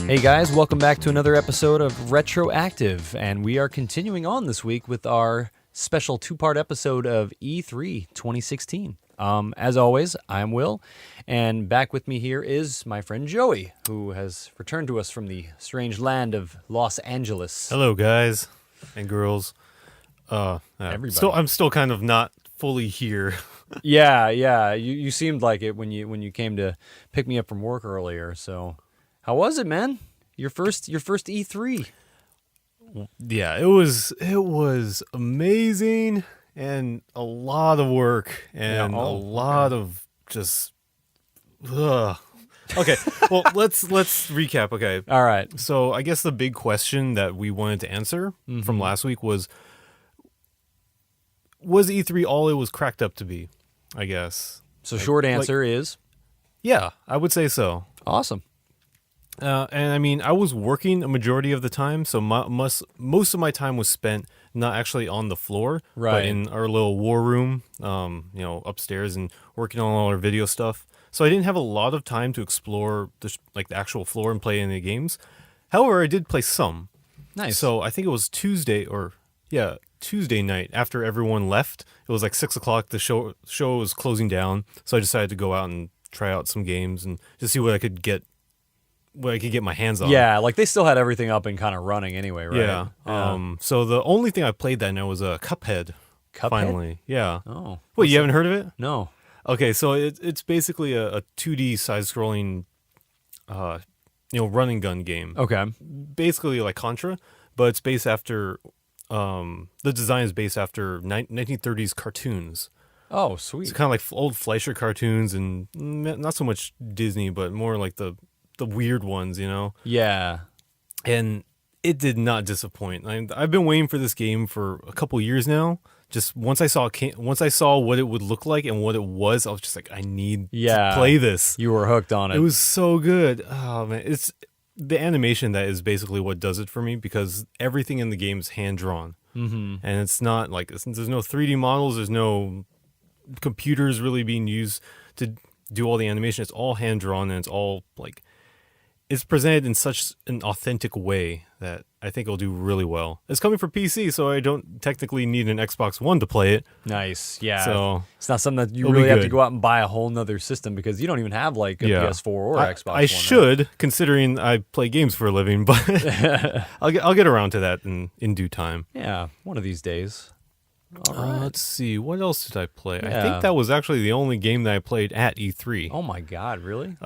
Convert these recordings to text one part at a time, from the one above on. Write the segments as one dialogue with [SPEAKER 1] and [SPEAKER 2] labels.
[SPEAKER 1] Hey guys, welcome back to another episode of RetroActive, and we are continuing on this week with our special two-part episode of E3 2016. As always, I'm Will, and back with me here is my friend Joey, who has returned to us from the strange land of Los Angeles.
[SPEAKER 2] Hello, guys and girls.
[SPEAKER 1] Everybody.
[SPEAKER 2] I'm still kind of not fully here.
[SPEAKER 1] Yeah. You seemed like it when you came to pick me up from work earlier. So, how was it, man? Your first E3.
[SPEAKER 2] Yeah, it was amazing and a lot of work and a lot of just. Okay, well let's recap. Okay,
[SPEAKER 1] all right.
[SPEAKER 2] So I guess the big question that we wanted to answer from last week was E3 all it was cracked up to be? I guess.
[SPEAKER 1] So short answer is,
[SPEAKER 2] yeah, I would say so.
[SPEAKER 1] Awesome.
[SPEAKER 2] And I mean, I was working a majority of the time, so most of my time was spent not actually on the floor, but in our little war room, upstairs and working on all our video stuff. So I didn't have a lot of time to explore the actual floor and play any games. However, I did play some.
[SPEAKER 1] Nice.
[SPEAKER 2] So I think it was Tuesday night after everyone left. It was like 6 o'clock. The show was closing down, so I decided to go out and try out some games and just see what I could get my hands on.
[SPEAKER 1] Yeah, like they still had everything up and kind of running anyway, right?
[SPEAKER 2] Yeah. So the only thing I played that night was Cuphead.
[SPEAKER 1] Cuphead?
[SPEAKER 2] Finally. Yeah.
[SPEAKER 1] Oh.
[SPEAKER 2] Wait, you haven't heard of it?
[SPEAKER 1] No.
[SPEAKER 2] Okay, so it's basically a 2D side-scrolling, run and gun game.
[SPEAKER 1] Okay.
[SPEAKER 2] Basically like Contra, but it's based after, the design is based after 1930s cartoons.
[SPEAKER 1] Oh, sweet.
[SPEAKER 2] It's kind of like old Fleischer cartoons and not so much Disney, but more like the weird ones, you know?
[SPEAKER 1] Yeah.
[SPEAKER 2] And it did not disappoint. I've been waiting for this game for a couple years now. Just once I saw what it would look like and what it was, I was just like, I need to play this.
[SPEAKER 1] You were hooked on it.
[SPEAKER 2] It was so good. Oh man, it's the animation that is basically what does it for me, because everything in the game is hand drawn, and it's not like there's no 3D models, there's no computers really being used to do all the animation. It's all hand drawn, and it's all like it's presented in such an authentic way that I think it'll do really well. It's coming for PC, so I don't technically need an Xbox One to play it.
[SPEAKER 1] Nice, yeah.
[SPEAKER 2] So
[SPEAKER 1] it's not something that you really have to go out and buy a whole nother system, because you don't even have like a PS4 or Xbox One.
[SPEAKER 2] I should, considering I play games for a living, but I'll get around to that in due time.
[SPEAKER 1] Yeah, one of these days. All right.
[SPEAKER 2] Let's see, what else did I play? Yeah. I think that was actually the only game that I played at E3.
[SPEAKER 1] Oh my God, really?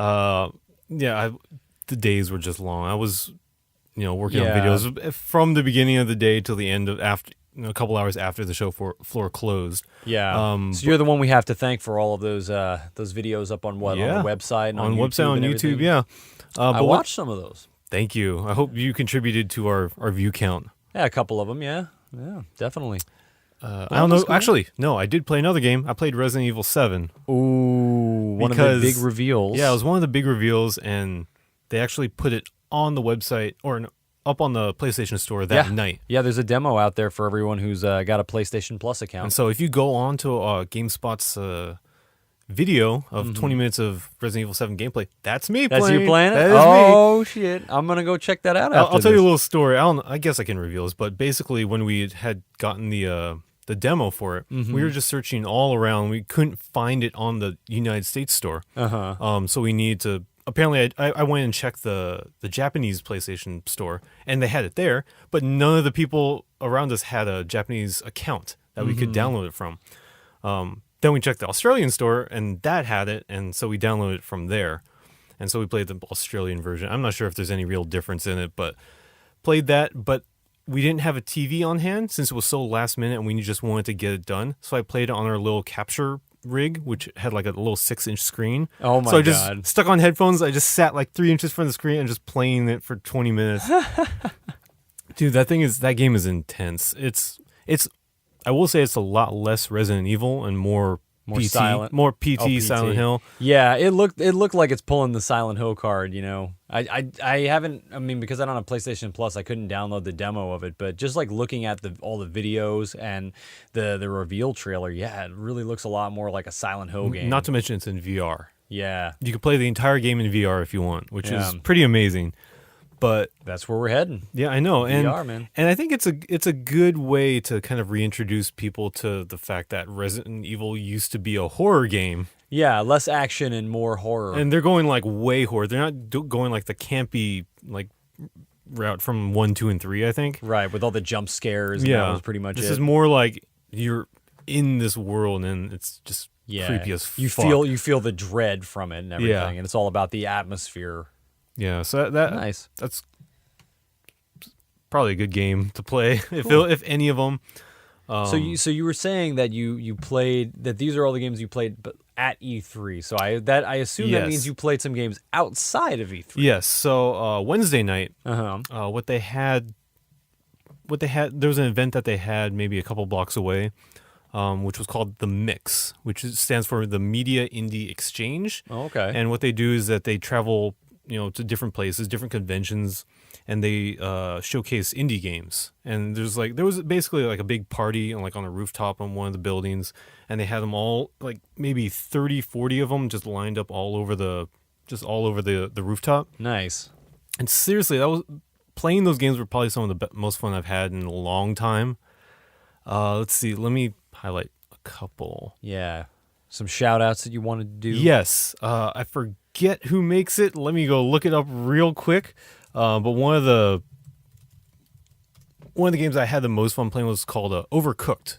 [SPEAKER 2] The days were just long. I was, working on videos from the beginning of the day till the end of a couple hours after the show floor closed.
[SPEAKER 1] Yeah. So you're the one we have to thank for all of those videos up on on the website and on
[SPEAKER 2] YouTube. Yeah.
[SPEAKER 1] I watched some of those.
[SPEAKER 2] Thank you. I hope you contributed to our view count.
[SPEAKER 1] Yeah, a couple of them. Yeah, definitely.
[SPEAKER 2] I don't know. Cool. Actually, no, I did play another game. I played Resident Evil 7.
[SPEAKER 1] Ooh, one of the big reveals.
[SPEAKER 2] Yeah, it was one of the big reveals, and they actually put it on the website or up on the PlayStation Store that night.
[SPEAKER 1] Yeah, there's a demo out there for everyone who's got a PlayStation Plus account.
[SPEAKER 2] And so if you go on to GameSpot's video of 20 minutes of Resident Evil 7 gameplay, that's me playing.
[SPEAKER 1] That's you playing it?
[SPEAKER 2] That is me.
[SPEAKER 1] Oh, shit. I'm going to go check that out after
[SPEAKER 2] I'll tell you a little story. I guess I can reveal this, but basically when we had gotten the demo for it, we were just searching all around. We couldn't find it on the United States store. So we needed to... Apparently, I went and checked the Japanese PlayStation store, and they had it there, but none of the people around us had a Japanese account that we could download it from. Then we checked the Australian store, and that had it, and so we downloaded it from there. And so we played the Australian version. I'm not sure if there's any real difference in it, but played that. But we didn't have a TV on hand since it was so last minute, and we just wanted to get it done. So I played it on our little capture rig, which had like a little 6-inch screen.
[SPEAKER 1] Oh my God.
[SPEAKER 2] So I just stuck on headphones. I just sat like 3 inches from the screen and just playing it for 20 minutes. Dude, that game is intense. It's I will say it's a lot less Resident Evil and more PT,
[SPEAKER 1] silent.
[SPEAKER 2] More PT, Silent Hill.
[SPEAKER 1] Yeah, it looked like it's pulling the Silent Hill card, I haven't, because I don't have PlayStation Plus, I couldn't download the demo of it, but just like looking at all the videos and the reveal trailer, it really looks a lot more like a Silent Hill game.
[SPEAKER 2] Not to mention it's in VR.
[SPEAKER 1] Yeah.
[SPEAKER 2] You can play the entire game in VR if you want, which is pretty amazing. But
[SPEAKER 1] That's where we're heading.
[SPEAKER 2] yeah, I know. And
[SPEAKER 1] We are, man.
[SPEAKER 2] And I think it's a good way to kind of reintroduce people to the fact that Resident Evil used to be a horror game.
[SPEAKER 1] Yeah, less action and more horror.
[SPEAKER 2] And they're going like way horror. They're not going like the campy like route from 1, 2, and 3, I think.
[SPEAKER 1] Right, with all the jump scares. And that was pretty much
[SPEAKER 2] this
[SPEAKER 1] it.
[SPEAKER 2] is more like you're in this world and it's just creepy as fuck.
[SPEAKER 1] You feel the dread from it and everything, and it's all about the atmosphere.
[SPEAKER 2] Yeah, so that
[SPEAKER 1] Nice.
[SPEAKER 2] That's probably a good game to play if any of them.
[SPEAKER 1] So you were saying that you played that these are all the games you played, but at E3. So I assume that means you played some games outside of E3.
[SPEAKER 2] Yes. So Wednesday night,
[SPEAKER 1] Uh-huh.
[SPEAKER 2] there was an event that they had maybe a couple blocks away, which was called The Mix, which stands for the Media Indie Exchange.
[SPEAKER 1] Oh, okay.
[SPEAKER 2] And what they do is that they travel, to different places, different conventions, and they showcase indie games. And there was basically like a big party like on a rooftop on one of the buildings, and they had them all like maybe 30, 40 of them just lined up all over the rooftop.
[SPEAKER 1] Nice.
[SPEAKER 2] And seriously, playing those games were probably some of the most fun I've had in a long time. Let's see. Let me highlight a couple.
[SPEAKER 1] Yeah. Some shout outs that you wanted to do?
[SPEAKER 2] Yes. I forget who makes it. Let me go look it up real quick. But one of the games I had the most fun playing was called
[SPEAKER 1] Overcooked.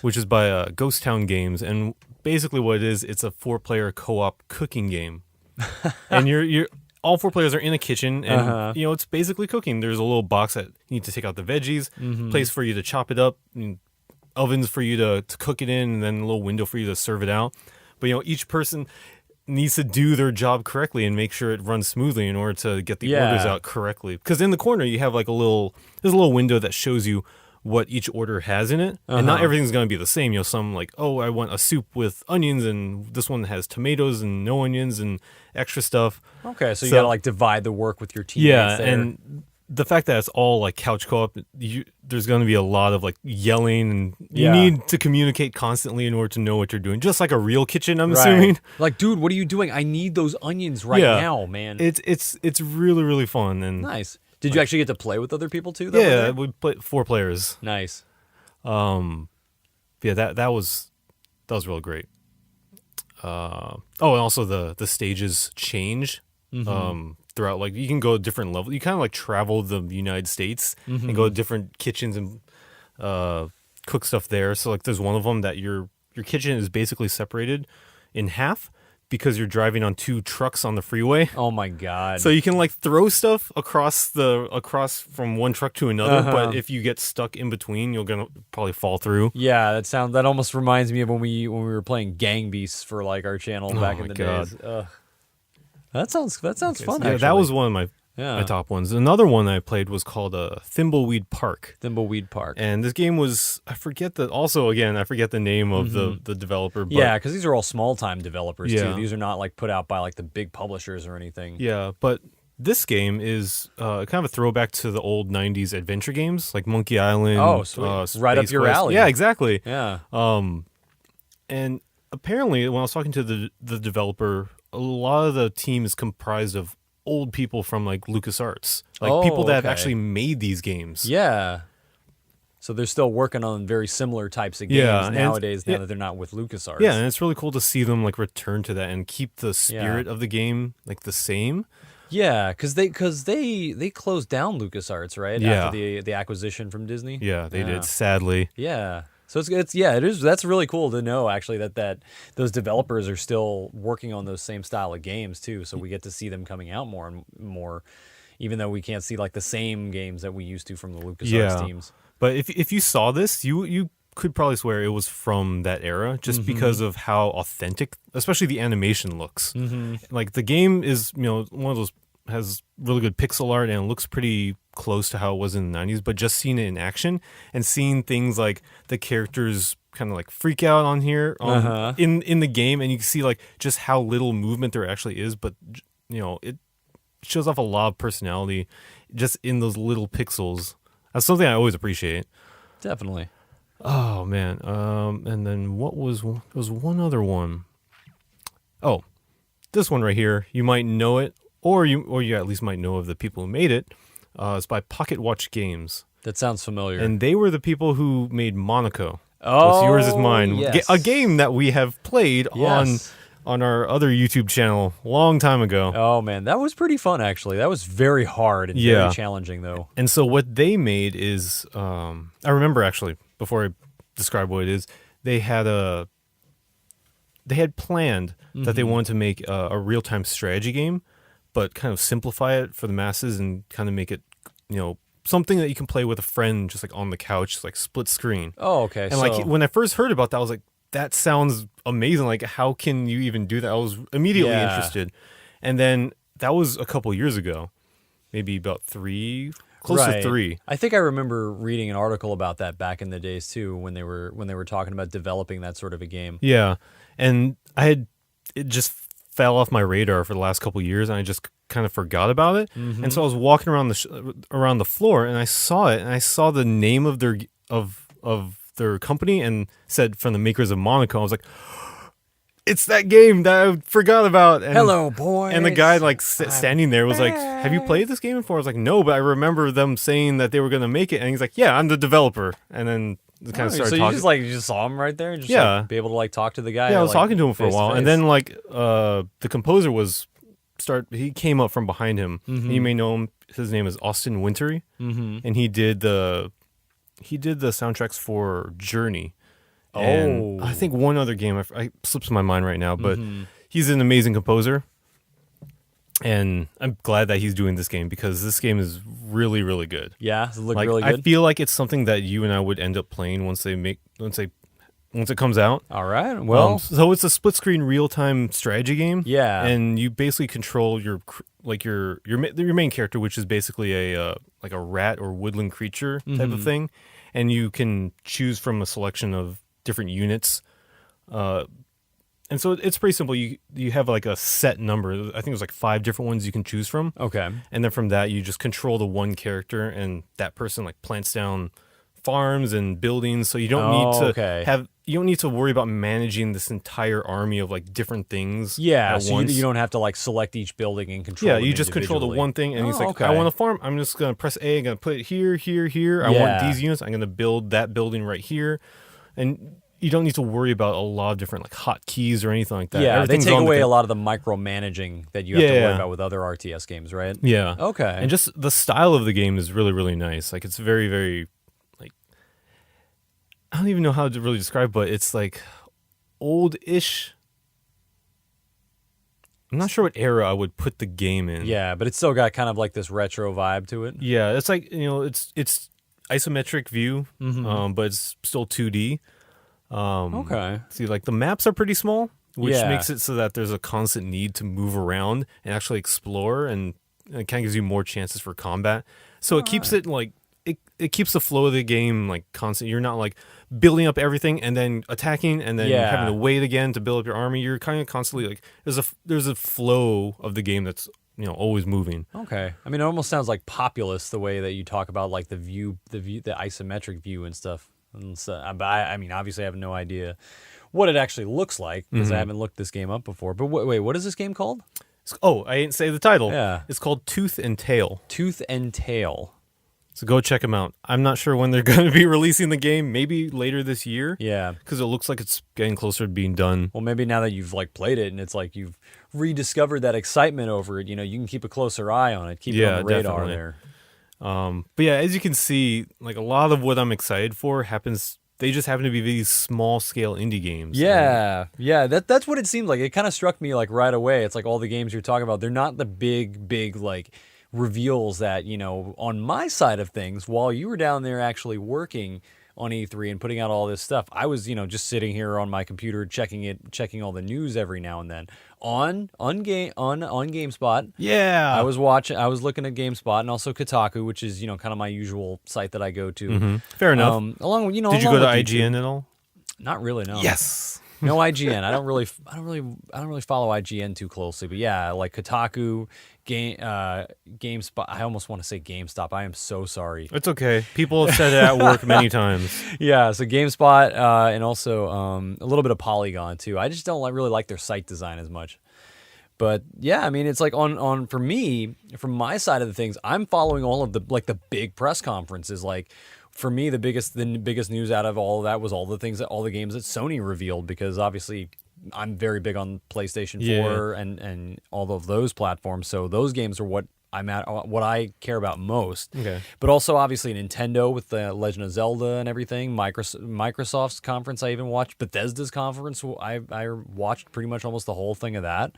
[SPEAKER 2] which is by Ghost Town Games. And basically what it is, it's a 4-player co-op cooking game. And you're all 4 players are in a kitchen, and it's basically cooking. There's a little box that you need to take out the veggies, place for you to chop it up, and ovens for you to cook it in, and then a little window for you to serve it out. But each person needs to do their job correctly and make sure it runs smoothly in order to get the orders out correctly. Because in the corner you have like there's a little window that shows you what each order has in it, and not everything's going to be the same. Some like, oh, I want a soup with onions, and this one has tomatoes and no onions and extra stuff.
[SPEAKER 1] Okay, so you got to like divide the work with your teammates.
[SPEAKER 2] Yeah,
[SPEAKER 1] there.
[SPEAKER 2] and the fact that it's all like couch co-op, there's going to be a lot of like yelling, and you need to communicate constantly in order to know what you're doing. Just like a real kitchen, I'm assuming.
[SPEAKER 1] Like, dude, what are you doing? I need those onions right now, man.
[SPEAKER 2] It's really, really fun. And
[SPEAKER 1] nice. Did you actually get to play with other people too?
[SPEAKER 2] Yeah, we played 4 players.
[SPEAKER 1] Nice.
[SPEAKER 2] Yeah, that was really great. And also the stages change throughout. Like you can go to different levels. You kind of like travel the United States and go to different kitchens and cook stuff there. So like there's one of them that your kitchen is basically separated in half because you're driving on 2 trucks on the freeway.
[SPEAKER 1] Oh my god!
[SPEAKER 2] So you can like throw stuff across from one truck to another, but if you get stuck in between, you're gonna probably fall through.
[SPEAKER 1] Yeah, that almost reminds me of when we were playing Gang Beasts for like our channel back in the days. Ugh. That sounds fun.
[SPEAKER 2] Yeah,
[SPEAKER 1] actually.
[SPEAKER 2] that was one of my top ones. Another one I played was called Thimbleweed Park.
[SPEAKER 1] Thimbleweed Park.
[SPEAKER 2] And this game was, I forget the name of the developer. But
[SPEAKER 1] yeah, because these are all small time developers too.
[SPEAKER 2] Yeah.
[SPEAKER 1] These are not like put out by like the big publishers or anything.
[SPEAKER 2] Yeah, but this game is kind of a throwback to the old 90s adventure games like Monkey Island.
[SPEAKER 1] Oh, sweet. Right up your alley.
[SPEAKER 2] Yeah, exactly.
[SPEAKER 1] Yeah.
[SPEAKER 2] And apparently when I was talking to the developer, a lot of the team is comprised of old people from like LucasArts, like people that have actually made these games.
[SPEAKER 1] Yeah. So they're still working on very similar types of games nowadays now that they're not with LucasArts.
[SPEAKER 2] Yeah, and it's really cool to see them like return to that and keep the spirit of the game like the same.
[SPEAKER 1] Yeah, because they closed down LucasArts, right?
[SPEAKER 2] Yeah.
[SPEAKER 1] After the acquisition from Disney.
[SPEAKER 2] Yeah, they did, sadly.
[SPEAKER 1] Yeah. So it is. That's really cool to know actually that those developers are still working on those same style of games too. So we get to see them coming out more and more, even though we can't see like the same games that we used to from the LucasArts teams.
[SPEAKER 2] But if you saw this, you could probably swear it was from that era, just because of how authentic, especially the animation looks. Like the game is one of those has really good pixel art and it looks pretty close to how it was in the 90s, but just seeing it in action and seeing things like the characters kind of like freak out on here in the game, and you can see like just how little movement there actually is, but it shows off a lot of personality just in those little pixels. That's something I always appreciate.
[SPEAKER 1] Definitely.
[SPEAKER 2] Oh man. And then there was one other one. Oh, this one right here, you might know it or you at least might know of the people who made it. It's by Pocket Watch Games.
[SPEAKER 1] That sounds familiar.
[SPEAKER 2] And they were the people who made Monaco.
[SPEAKER 1] Oh,
[SPEAKER 2] What's Yours Is Mine.
[SPEAKER 1] yes.
[SPEAKER 2] A game that we have played
[SPEAKER 1] Yes.
[SPEAKER 2] on our other YouTube channel a long time ago.
[SPEAKER 1] Oh, man. That was pretty fun, actually. That was very hard and very challenging, though.
[SPEAKER 2] And so what they made is, I remember actually, before I describe what it is, they had planned that they wanted to make a real-time strategy game, but kind of simplify it for the masses and kind of make it, something that you can play with a friend just like on the couch, like split screen.
[SPEAKER 1] Oh, okay.
[SPEAKER 2] And like when I first heard about that, I was like, that sounds amazing. Like, how can you even do that? I was immediately interested. And then that was a couple years ago, maybe about close to 3.
[SPEAKER 1] I think I remember reading an article about that back in the days too, when they were talking about developing that sort of a game.
[SPEAKER 2] Yeah, and it just fell off my radar for the last couple of years, and I just kind of forgot about it. And so I was walking around around the floor, and I saw it, and I saw the name of their company, and said from the makers of Monaco. I was like, it's that game that I forgot about. And,
[SPEAKER 1] hello, boys.
[SPEAKER 2] And the guy standing there was like, have you played this game before? I was like, no, but I remember them saying that they were going to make it. And he's like, yeah, I'm the developer. And then kind of started talking. So
[SPEAKER 1] you just saw him right there and just be able to talk to the guy.
[SPEAKER 2] Yeah, I was talking to him for a while. And then the composer he came up from behind him. You may know him. His name is Austin Wintory. And he did the soundtracks for Journey. And I think one other game, I slips my mind right now, but he's an amazing composer. And I'm glad that he's doing this game, because this game is really, really good.
[SPEAKER 1] Yeah, does it look really good?
[SPEAKER 2] I feel like it's something that you and I would end up playing once it comes out.
[SPEAKER 1] All right. Well,
[SPEAKER 2] so it's a split screen real time strategy game.
[SPEAKER 1] Yeah.
[SPEAKER 2] And you basically control your main character, which is basically a rat or woodland creature type of thing, and you can choose from a selection of different units, and so it's pretty simple. You have like a set number. I think there's like 5 different ones you can choose from.
[SPEAKER 1] Okay.
[SPEAKER 2] And then from that, you just control the one character, and that person like plants down farms and buildings. So you don't need to worry about managing this entire army of like different things.
[SPEAKER 1] Yeah.
[SPEAKER 2] at
[SPEAKER 1] So
[SPEAKER 2] once.
[SPEAKER 1] you don't have to like select each building and control.
[SPEAKER 2] Yeah,
[SPEAKER 1] them
[SPEAKER 2] you just control the one thing, and he's like,
[SPEAKER 1] okay.
[SPEAKER 2] I want a farm. I'm just gonna press A. I'm gonna put it here, here, here. I want these units. I'm gonna build that building right here, and you don't need to worry about a lot of different like hotkeys or anything like that.
[SPEAKER 1] Yeah, they take away a lot of the micromanaging that you have to worry about with other RTS games, right?
[SPEAKER 2] Yeah.
[SPEAKER 1] Okay.
[SPEAKER 2] And just the style of the game is really, really nice. Like, it's very, very, like, I don't even know how to really describe, but it's like old-ish. I'm not sure what era I would put the game in.
[SPEAKER 1] Yeah, but it's still got kind of like this retro vibe to it.
[SPEAKER 2] Yeah, it's like, it's isometric view, but it's still 2D.
[SPEAKER 1] Okay.
[SPEAKER 2] See, like the maps are pretty small, which makes it so that there's a constant need to move around and actually explore, and it kind of gives you more chances for combat. So it keeps it like it keeps the flow of the game like constant. You're not like building up everything and then attacking and then having to wait again to build up your army. You're kind of constantly like there's a flow of the game that's always moving.
[SPEAKER 1] Okay. I mean, it almost sounds like Populous, the way that you talk about like the isometric view and stuff. And so, but I mean, obviously, I have no idea what it actually looks like, because I haven't looked this game up before. But wait, what is this game called?
[SPEAKER 2] I didn't say the title.
[SPEAKER 1] Yeah.
[SPEAKER 2] It's called Tooth and Tail.
[SPEAKER 1] Tooth and Tail.
[SPEAKER 2] So go check them out. I'm not sure when they're going to be releasing the game. Maybe later this year.
[SPEAKER 1] Yeah.
[SPEAKER 2] Because it looks like it's getting closer to being done.
[SPEAKER 1] Well, maybe now that you've like played it and it's like you've rediscovered that excitement over it, you can keep a closer eye on it, keep it on the radar
[SPEAKER 2] definitely.
[SPEAKER 1] there.
[SPEAKER 2] But yeah, as you can see, like a lot of what I'm excited for happens. They just happen to be these small scale indie games.
[SPEAKER 1] Yeah, that's what it seemed like. It kind of struck me like right away. It's like all the games you're talking about, they're not the big like reveals that, on my side of things, while you were down there actually working on E3 and putting out all this stuff, I was, just sitting here on my computer checking all the news every now and then on GameSpot.
[SPEAKER 2] Yeah.
[SPEAKER 1] I was looking at GameSpot and also Kotaku, which is, kind of my usual site that I go to.
[SPEAKER 2] Mm-hmm. Fair enough.
[SPEAKER 1] Along with,
[SPEAKER 2] Did you go to IGN at all?
[SPEAKER 1] Not really, no.
[SPEAKER 2] Yes.
[SPEAKER 1] No IGN. I don't really follow IGN too closely, but yeah, like Kotaku, GameSpot. I almost want to say GameStop. I am so sorry.
[SPEAKER 2] It's okay. People have said it at work many times.
[SPEAKER 1] Yeah, so GameSpot and also a little bit of Polygon too. I just don't really like their site design as much. But yeah, I mean, it's like on for me, from my side of the things, I'm following all of the big press conferences. Like for me, the biggest news out of all of that was all the games that Sony revealed, because obviously I'm very big on PlayStation 4 and all of those platforms. So those games are what I care about most.
[SPEAKER 2] Okay.
[SPEAKER 1] But also obviously Nintendo with the Legend of Zelda and everything. Microsoft's conference I even watched. Bethesda's conference, I watched pretty much almost the whole thing of that.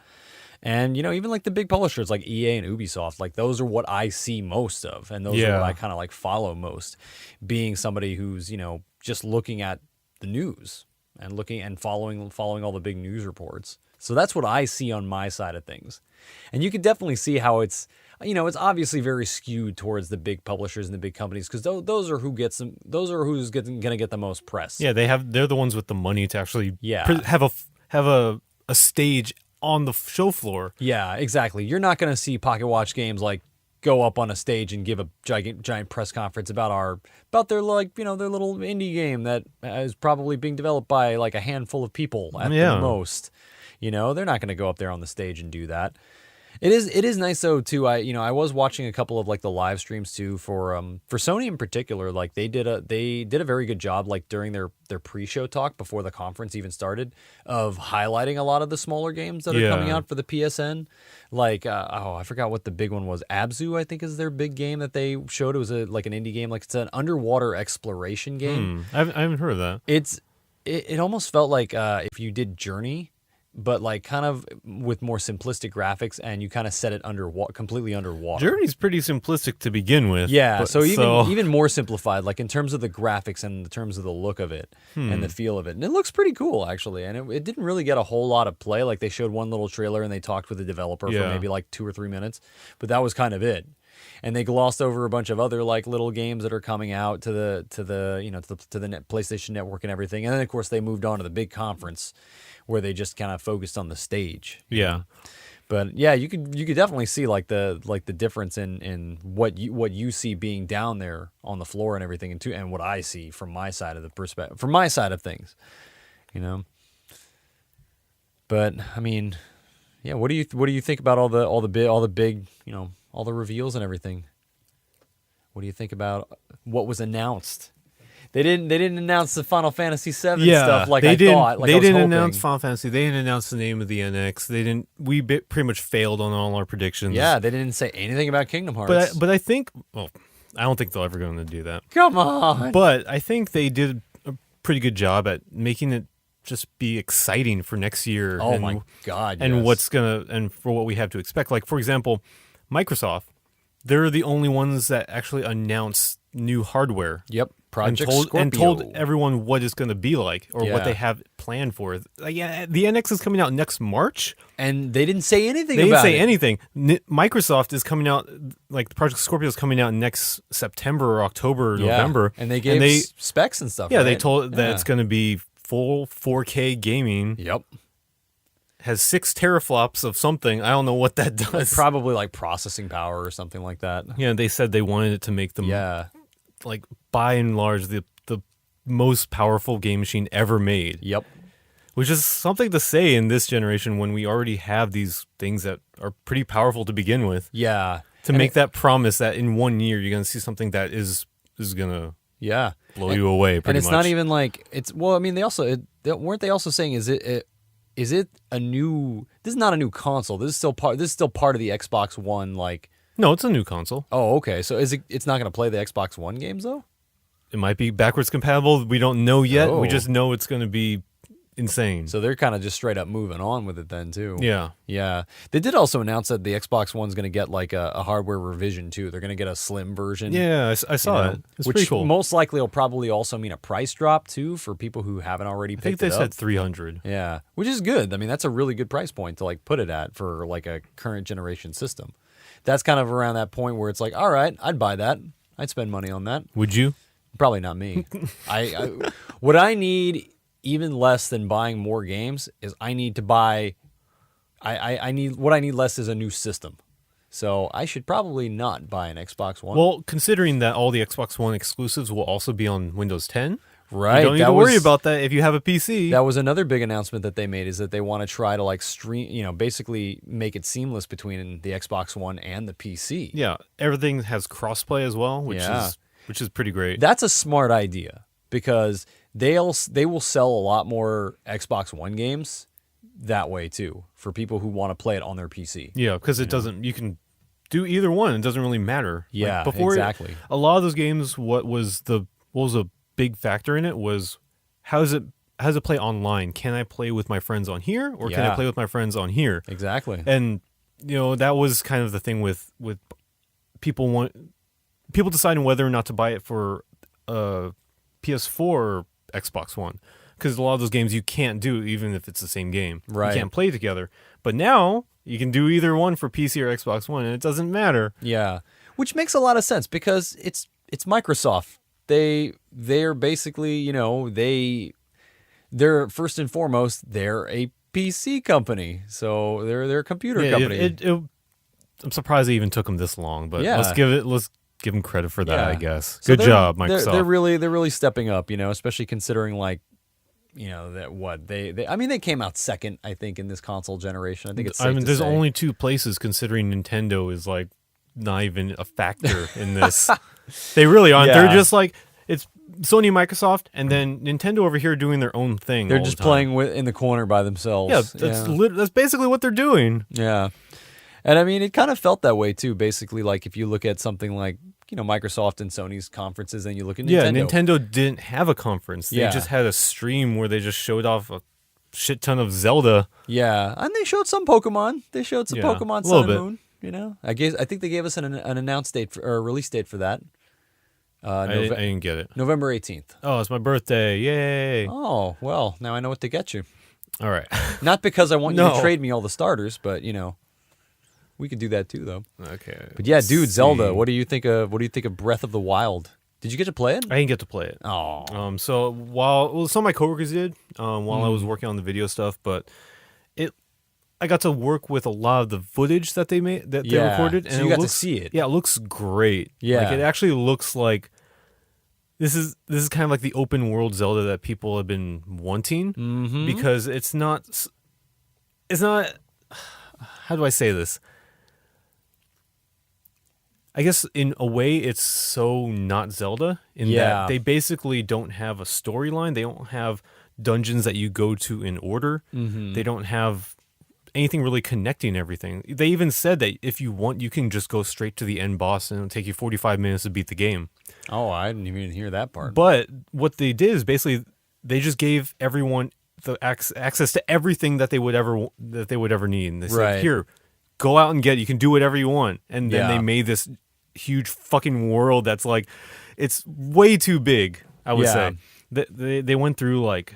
[SPEAKER 1] And, even like the big publishers like EA and Ubisoft, like those are what I see most of. And those are what I kind of like follow most, being somebody who's, just looking at the news and looking and following all the big news reports. So that's what I see on my side of things. And you can definitely see how it's obviously very skewed towards the big publishers and the big companies, because those are who's going to get the most press.
[SPEAKER 2] Yeah, they're the ones with the money to actually have a stage on the show floor.
[SPEAKER 1] Yeah, exactly. You're not going to see Pocket Watch Games like go up on a stage and give a giant press conference about their their little indie game that is probably being developed by like a handful of people at the most. They're not going to go up there on the stage and do that. It is nice though too. I was watching a couple of like the live streams too for Sony in particular. Like they did a very good job like during their pre-show talk before the conference even started of highlighting a lot of the smaller games that are coming out for the PSN. Like I forgot what the big one was. Abzu, I think, is their big game that they showed. It was like an indie game. Like it's an underwater exploration game.
[SPEAKER 2] I haven't heard of that.
[SPEAKER 1] It almost felt like if you did Journey, but like kind of with more simplistic graphics, and you kind of set it completely underwater.
[SPEAKER 2] Journey's pretty simplistic to begin with.
[SPEAKER 1] Yeah, so even more simplified, like in terms of the graphics and in terms of the look of it and the feel of it. And it looks pretty cool, actually. And it didn't really get a whole lot of play. Like they showed one little trailer and they talked with the developer for maybe like 2 or 3 minutes, but that was kind of it. And they glossed over a bunch of other like little games that are coming out to the PlayStation Network and everything. And then of course they moved on to the big conference, where they just kind of focused on the stage.
[SPEAKER 2] Yeah.
[SPEAKER 1] But yeah, you could definitely see like the difference in what you see being down there on the floor and everything, and what I see from my side of things, But I mean, yeah, what do you think about all the big, all the reveals and everything? What do you think about what was announced? They didn't announce the Final Fantasy VII stuff like I thought. Like
[SPEAKER 2] they didn't
[SPEAKER 1] hoping.
[SPEAKER 2] Announce Final Fantasy. They didn't announce the name of the NX. They didn't. We pretty much failed on all our predictions.
[SPEAKER 1] Yeah, they didn't say anything about Kingdom Hearts.
[SPEAKER 2] But I think, well, I don't think they're ever going to do that.
[SPEAKER 1] Come on.
[SPEAKER 2] But I think they did a pretty good job at making it just be exciting for next year.
[SPEAKER 1] Oh my God!
[SPEAKER 2] And
[SPEAKER 1] yes.
[SPEAKER 2] and for what we have to expect. Like for example, Microsoft. They're the only ones that actually announced new hardware.
[SPEAKER 1] Yep. Project
[SPEAKER 2] Scorpio. And told everyone what it's going to be like, or what they have planned for. Like, yeah, the NX is coming out next March,
[SPEAKER 1] and they didn't say anything.
[SPEAKER 2] They didn't say anything. Microsoft is coming out, like Project Scorpio is coming out next September or October or November,
[SPEAKER 1] and they gave specs and stuff.
[SPEAKER 2] Yeah,
[SPEAKER 1] right?
[SPEAKER 2] they told that it's going to be full 4K gaming.
[SPEAKER 1] Yep.
[SPEAKER 2] Has 6 teraflops of something. I don't know what that does.
[SPEAKER 1] Probably like processing power or something like that.
[SPEAKER 2] Yeah, they said they wanted it to make them. Like by and large the most powerful game machine ever made.
[SPEAKER 1] Yep.
[SPEAKER 2] Which is something to say in this generation when we already have these things that are pretty powerful to begin with.
[SPEAKER 1] Yeah.
[SPEAKER 2] To make that promise that in 1 year you're going to see something that is going to blow you away pretty much.
[SPEAKER 1] And it's not even like I mean weren't they also saying is it a new, this is not a new console. This is still part of the Xbox One like.
[SPEAKER 2] No, it's a new console.
[SPEAKER 1] Oh, okay. So it's not going to play the Xbox One games, though?
[SPEAKER 2] It might be backwards compatible. We don't know yet. We just know it's going to be insane.
[SPEAKER 1] So they're kind of just straight up moving on with it then, too.
[SPEAKER 2] Yeah.
[SPEAKER 1] Yeah. They did also announce that the Xbox One's going to get like a hardware revision, too. They're going to get a slim version.
[SPEAKER 2] Yeah, I saw it. It's pretty cool.
[SPEAKER 1] Which most likely will probably also mean a price drop, too, for people who haven't already picked it up.
[SPEAKER 2] I think they said $300.
[SPEAKER 1] Yeah, which is good. I mean, that's a really good price point to like put it at for like a current generation system. That's kind of around that point where it's like, all right, I'd buy that. I'd spend money on that.
[SPEAKER 2] Would you?
[SPEAKER 1] Probably not me. What I need, even less than buying more games, is I need to buy. I need what I need less is a new system. So I should probably not buy an Xbox One.
[SPEAKER 2] Well, considering that all the Xbox One exclusives will also be on Windows 10.
[SPEAKER 1] Right.
[SPEAKER 2] You don't need to worry about that if you have a PC.
[SPEAKER 1] That was another big announcement that they made, is that they want to try to like stream, basically make it seamless between the Xbox One and the PC.
[SPEAKER 2] Yeah, everything has crossplay as well, which is pretty great.
[SPEAKER 1] That's a smart idea, because they will sell a lot more Xbox One games that way too, for people who want to play it on their PC.
[SPEAKER 2] Yeah, because you can do either one. It doesn't really matter.
[SPEAKER 1] Yeah,
[SPEAKER 2] like before
[SPEAKER 1] exactly.
[SPEAKER 2] A lot of those games, what was a big factor in it was how does it play online? Can I play with my friends on here, or can I play with my friends on here?
[SPEAKER 1] Exactly.
[SPEAKER 2] And that was kind of the thing with people deciding whether or not to buy it for PS4 or Xbox One, because a lot of those games you can't do even if it's the same game.
[SPEAKER 1] Right.
[SPEAKER 2] You can't play together. But now you can do either one for PC or Xbox One, and it doesn't matter.
[SPEAKER 1] Yeah, which makes a lot of sense, because it's Microsoft. They're basically, they're first and foremost, they're a PC company, so they're a computer company.
[SPEAKER 2] I'm surprised it even took them this long, but let's give them credit for that, I guess.
[SPEAKER 1] So
[SPEAKER 2] Good job, Microsoft.
[SPEAKER 1] They're really stepping up, especially considering they came out second, I think, in this console generation. I think it's safe to
[SPEAKER 2] there's
[SPEAKER 1] say.
[SPEAKER 2] only two places, considering Nintendo is like not even a factor in this. They really aren't.
[SPEAKER 1] Yeah.
[SPEAKER 2] They're just like, it's Sony and Microsoft, and then Nintendo over here doing their own thing.
[SPEAKER 1] They're just playing in the corner by themselves.
[SPEAKER 2] Yeah, that's basically what they're doing.
[SPEAKER 1] Yeah. And I mean, it kind of felt that way too. Basically, like if you look at something like, Microsoft and Sony's conferences, and you look at Nintendo.
[SPEAKER 2] Yeah, Nintendo didn't have a conference. They
[SPEAKER 1] Yeah.
[SPEAKER 2] just had a stream where they just showed off a shit ton of Zelda.
[SPEAKER 1] Yeah, and they showed some Pokemon. They showed some Pokemon
[SPEAKER 2] a
[SPEAKER 1] Sun
[SPEAKER 2] little
[SPEAKER 1] and Moon. I think they gave us an announced date or a release date for that.
[SPEAKER 2] I didn't get it.
[SPEAKER 1] November 18th.
[SPEAKER 2] Oh, it's my birthday. Yay.
[SPEAKER 1] Oh, well, now I know what to get you.
[SPEAKER 2] All right.
[SPEAKER 1] Not because I want you
[SPEAKER 2] No.
[SPEAKER 1] to trade me all the starters, but we could do that too, though.
[SPEAKER 2] Okay.
[SPEAKER 1] But yeah, dude,
[SPEAKER 2] see.
[SPEAKER 1] Zelda. What do you think of Breath of the Wild? Did you get to play it?
[SPEAKER 2] I didn't get to play it.
[SPEAKER 1] Oh,
[SPEAKER 2] So some of my coworkers did while I was working on the video stuff, but I got to work with a lot of the footage that they made, that they recorded, and
[SPEAKER 1] so you got to see it.
[SPEAKER 2] Yeah, it looks great.
[SPEAKER 1] Yeah.
[SPEAKER 2] Like, it actually looks like this is kind of like the open world Zelda that people have been wanting, because it's not. How do I say this? I guess in a way it's so not Zelda in that they basically don't have a storyline. They don't have dungeons that you go to in order. They don't have anything really connecting everything. They even said that if you want, you can just go straight to the end boss and it'll take you 45 minutes to beat the game.
[SPEAKER 1] Oh, I didn't even hear that part.
[SPEAKER 2] But what they did is basically they just gave everyone the access to everything that they would ever need. And they said, here, go out and get it. You can do whatever you want. And then they made this huge fucking world that's like, it's way too big, I would say. They went through like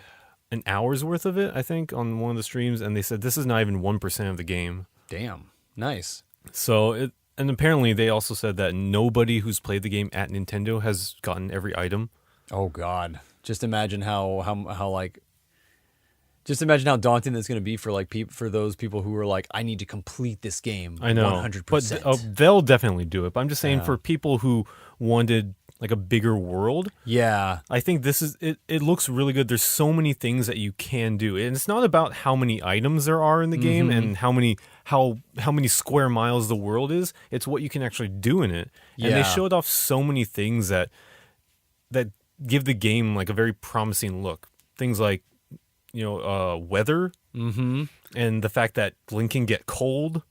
[SPEAKER 2] an hour's worth of it, I think, on one of the streams, and they said this is not even 1% of the game.
[SPEAKER 1] Damn. Nice.
[SPEAKER 2] So, and apparently they also said that nobody who's played the game at Nintendo has gotten every item.
[SPEAKER 1] Oh, God. Just imagine just imagine how daunting that's going to be for for those people who are like, I need to complete this game.
[SPEAKER 2] I know,
[SPEAKER 1] 100%.
[SPEAKER 2] But they'll definitely do it. But I'm just saying, for people who wanted like a bigger world, I think this is it. It looks really good. There's so many things that you can do, and it's not about how many items there are in the game and how many square miles the world is. It's what you can actually do in it. And they showed off so many things that give the game like a very promising look. Things like weather, and the fact that Link can get cold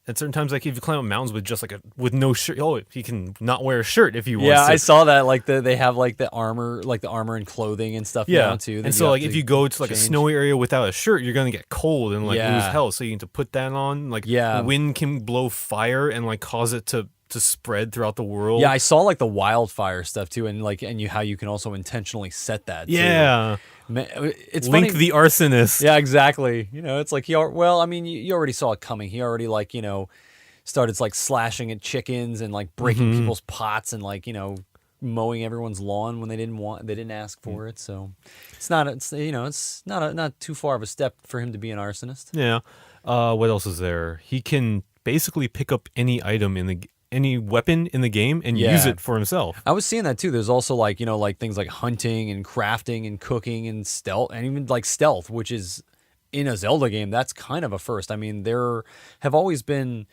[SPEAKER 2] at certain times. Like if you climb up mountains with just with no shirt, he can not wear a shirt if he wants to.
[SPEAKER 1] Yeah, I saw that. Like they have the armor and clothing and stuff now too.
[SPEAKER 2] And so if you go to a snowy area without a shirt, you're gonna get cold and lose health. So you need to put that on. Wind can blow fire and cause it to spread throughout the world.
[SPEAKER 1] Yeah, I saw the wildfire stuff too, and how you can also intentionally set that.
[SPEAKER 2] Yeah.
[SPEAKER 1] Too. It's
[SPEAKER 2] Link
[SPEAKER 1] funny.
[SPEAKER 2] the arsonist.
[SPEAKER 1] Yeah, exactly. It's like you already saw it coming. He already started slashing at chickens and breaking people's pots and mowing everyone's lawn when they didn't ask for it. So it's not too far of a step for him to be an arsonist.
[SPEAKER 2] Yeah. What else is there? He can basically pick up any item in any weapon in the game and use it for himself.
[SPEAKER 1] I was seeing that too. There's also like, like things like hunting and crafting and cooking and stealth, and even like stealth, which is in a Zelda game, that's kind of a first. I mean, there's always been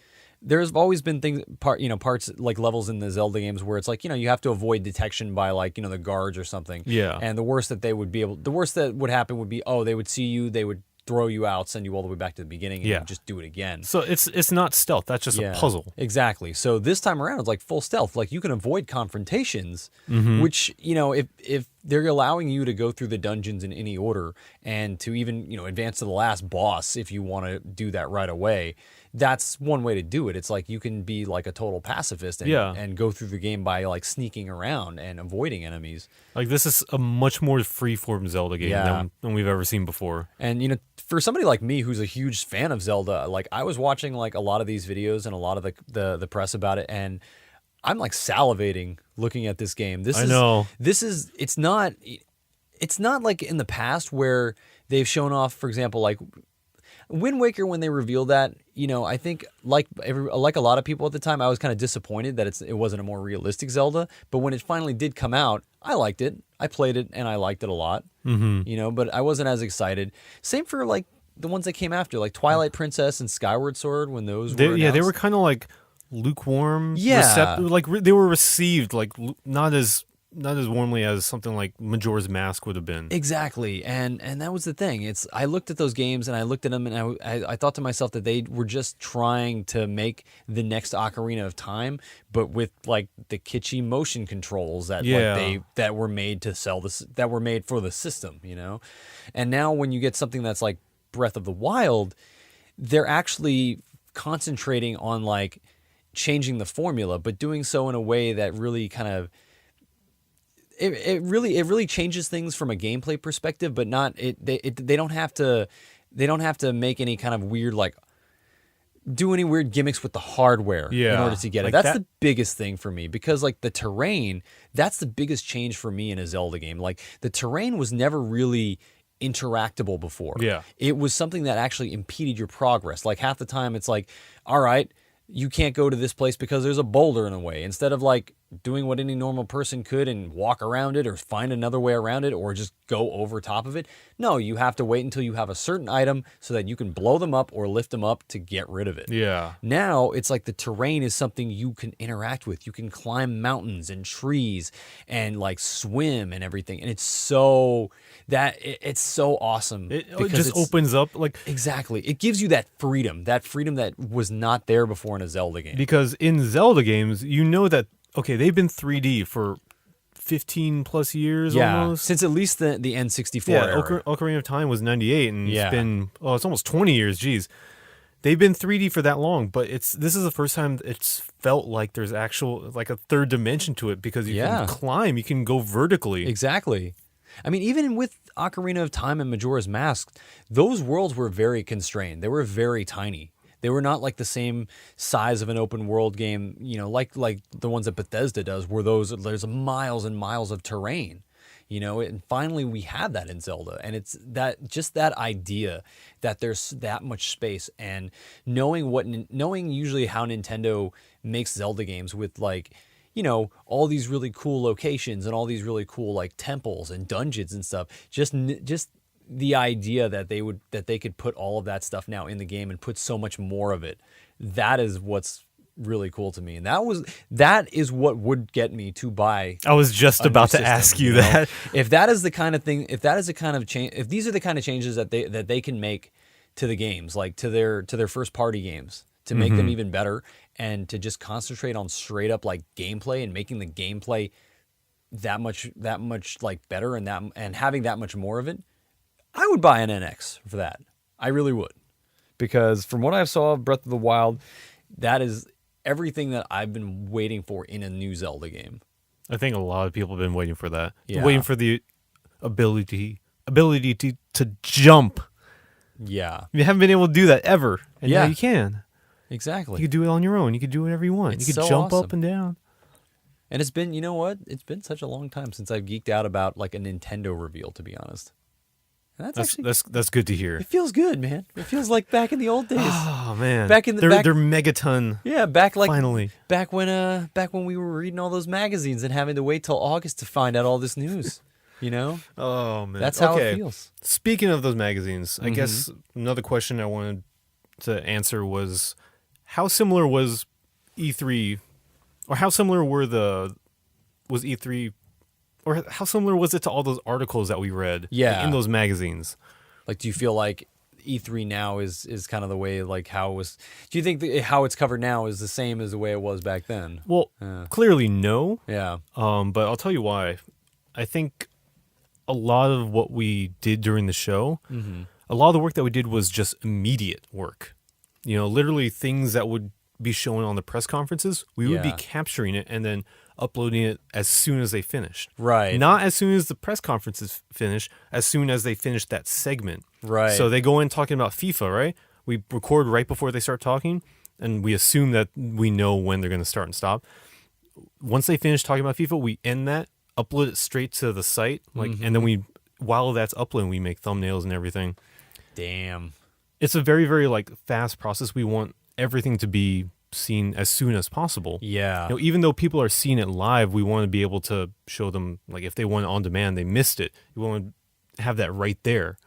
[SPEAKER 1] things parts like levels in the Zelda games where it's like, you have to avoid detection by like, the guards or something.
[SPEAKER 2] Yeah.
[SPEAKER 1] And the worst that would happen would be, they would see you, they would throw you out, send you all the way back to the beginning, and you just do it again.
[SPEAKER 2] So it's not stealth. That's just a puzzle.
[SPEAKER 1] Exactly. So this time around, it's like full stealth. Like you can avoid confrontations, which, if they're allowing you to go through the dungeons in any order and to even, advance to the last boss if you want to do that right away, that's one way to do it. It's like you can be like a total pacifist and go through the game by like sneaking around and avoiding enemies.
[SPEAKER 2] Like this is a much more freeform Zelda game than we've ever seen before.
[SPEAKER 1] And for somebody like me who's a huge fan of Zelda, like I was watching like a lot of these videos and a lot of the press about it, and I'm like salivating looking at this game. It's not like in the past where they've shown off, for example, like Wind Waker, when they revealed that, I think like a lot of people at the time, I was kind of disappointed that it wasn't a more realistic Zelda. But when it finally did come out, I liked it. I played it and I liked it a lot. But I wasn't as excited. Same for like the ones that came after, like Twilight Princess and Skyward Sword, when those were announced.
[SPEAKER 2] They were kind of like lukewarm.
[SPEAKER 1] Yeah,
[SPEAKER 2] like they were received like not as warmly as something like Majora's Mask would have been.
[SPEAKER 1] Exactly, and that was the thing. I looked at those games and I looked at them and I thought to myself that they were just trying to make the next Ocarina of Time, but with like the kitschy motion controls that that were made to sell this, that were made for the system, And now when you get something that's like Breath of the Wild, they're actually concentrating on like changing the formula, but doing so in a way that really kind of It really changes things from a gameplay perspective, but not they don't have to make any kind of weird like do any weird gimmicks with the hardware in order to get it. That's the biggest thing for me, because like the terrain, that's the biggest change for me in a Zelda game. Like the terrain was never really interactable before.
[SPEAKER 2] Yeah.
[SPEAKER 1] It was something that actually impeded your progress. Like half the time it's like, all right, you can't go to this place because there's a boulder in the way. Instead of like doing what any normal person could and walk around it or find another way around it or just go over top of it. No, you have to wait until you have a certain item so that you can blow them up or lift them up to get rid of it.
[SPEAKER 2] Yeah.
[SPEAKER 1] Now it's like the terrain is something you can interact with. You can climb mountains and trees and like swim and everything. And it's so awesome.
[SPEAKER 2] It just opens up like
[SPEAKER 1] exactly. It gives you that freedom that was not there before in a Zelda game.
[SPEAKER 2] Because in Zelda games, that they've been 3D for 15 plus years almost.
[SPEAKER 1] Since at least the N64 era.
[SPEAKER 2] Ocarina of Time was 98 and it's been it's almost 20 years. Geez. They've been 3D for that long, but this is the first time it's felt like there's actual like a third dimension to it, because you can climb, you can go vertically.
[SPEAKER 1] Exactly. I mean, even with Ocarina of Time and Majora's Mask, those worlds were very constrained. They were very tiny. They were not like the same size of an open world game, like the ones that Bethesda does, where there's miles and miles of terrain, and finally we have that in Zelda. And it's that idea that there's that much space, and knowing usually how Nintendo makes Zelda games with like, all these really cool locations and all these really cool like temples and dungeons and stuff. Just the idea that they could put all of that stuff now in the game and put so much more of it. That is what's really cool to me. And that is what would get me to buy.
[SPEAKER 2] I was just about to ask you that.
[SPEAKER 1] If that is the kind of thing, if that is the kind of change, if these are the kind of changes that they can make to the games, like to their first party games, to make them even better, and to just concentrate on straight up like gameplay and making the gameplay that much like better and having that much more of it, I would buy an NX for that. I really would. Because from what I saw of Breath of the Wild, that is everything that I've been waiting for in a new Zelda game.
[SPEAKER 2] I think a lot of people have been waiting for that.
[SPEAKER 1] Yeah.
[SPEAKER 2] Waiting for the ability to jump.
[SPEAKER 1] Yeah.
[SPEAKER 2] You haven't been able to do that ever. And now you can.
[SPEAKER 1] Exactly.
[SPEAKER 2] You could do it on your own. You could do whatever you want. You could jump up and down.
[SPEAKER 1] And it's been, it's been such a long time since I've geeked out about like a Nintendo reveal, to be honest. And that's
[SPEAKER 2] that's good to hear.
[SPEAKER 1] it feels good, man. It feels like back in the old days.
[SPEAKER 2] Oh man,
[SPEAKER 1] Back in the
[SPEAKER 2] they're megaton.
[SPEAKER 1] Yeah,
[SPEAKER 2] finally
[SPEAKER 1] back when we were reading all those magazines and having to wait till August to find out all this news. You know?
[SPEAKER 2] Oh man,
[SPEAKER 1] That's how it feels.
[SPEAKER 2] Speaking of those magazines, I guess another question I wanted to answer was how similar was E3, or how similar was E3, or how similar was it to all those articles that we read in those magazines?
[SPEAKER 1] Like, do you feel like E3 now is kind of the way, like, how it was? Do you think how it's covered now is the same as the way it was back then?
[SPEAKER 2] Well, clearly no.
[SPEAKER 1] Yeah.
[SPEAKER 2] But I'll tell you why. I think a lot of what we did during the show, a lot of the work that we did was just immediate work. You know, literally things that would be shown on the press conferences, we would be capturing it and then uploading it as soon as they finished.
[SPEAKER 1] Right.
[SPEAKER 2] Not as soon as the press conferences finish, as soon as they finish that segment.
[SPEAKER 1] Right.
[SPEAKER 2] So they go in talking about FIFA, right? We record right before they start talking, and we assume that we know when they're going to start and stop. Once they finish talking about FIFA, we end that, upload it straight to the site, and then while that's uploading, we make thumbnails and everything.
[SPEAKER 1] Damn.
[SPEAKER 2] It's a very, very fast process. We want everything to be seen as soon as possible.
[SPEAKER 1] Yeah.
[SPEAKER 2] You know, even though people are seeing it live, we want to be able to show them, like, if they want it on demand, they missed it. We want to have that right there.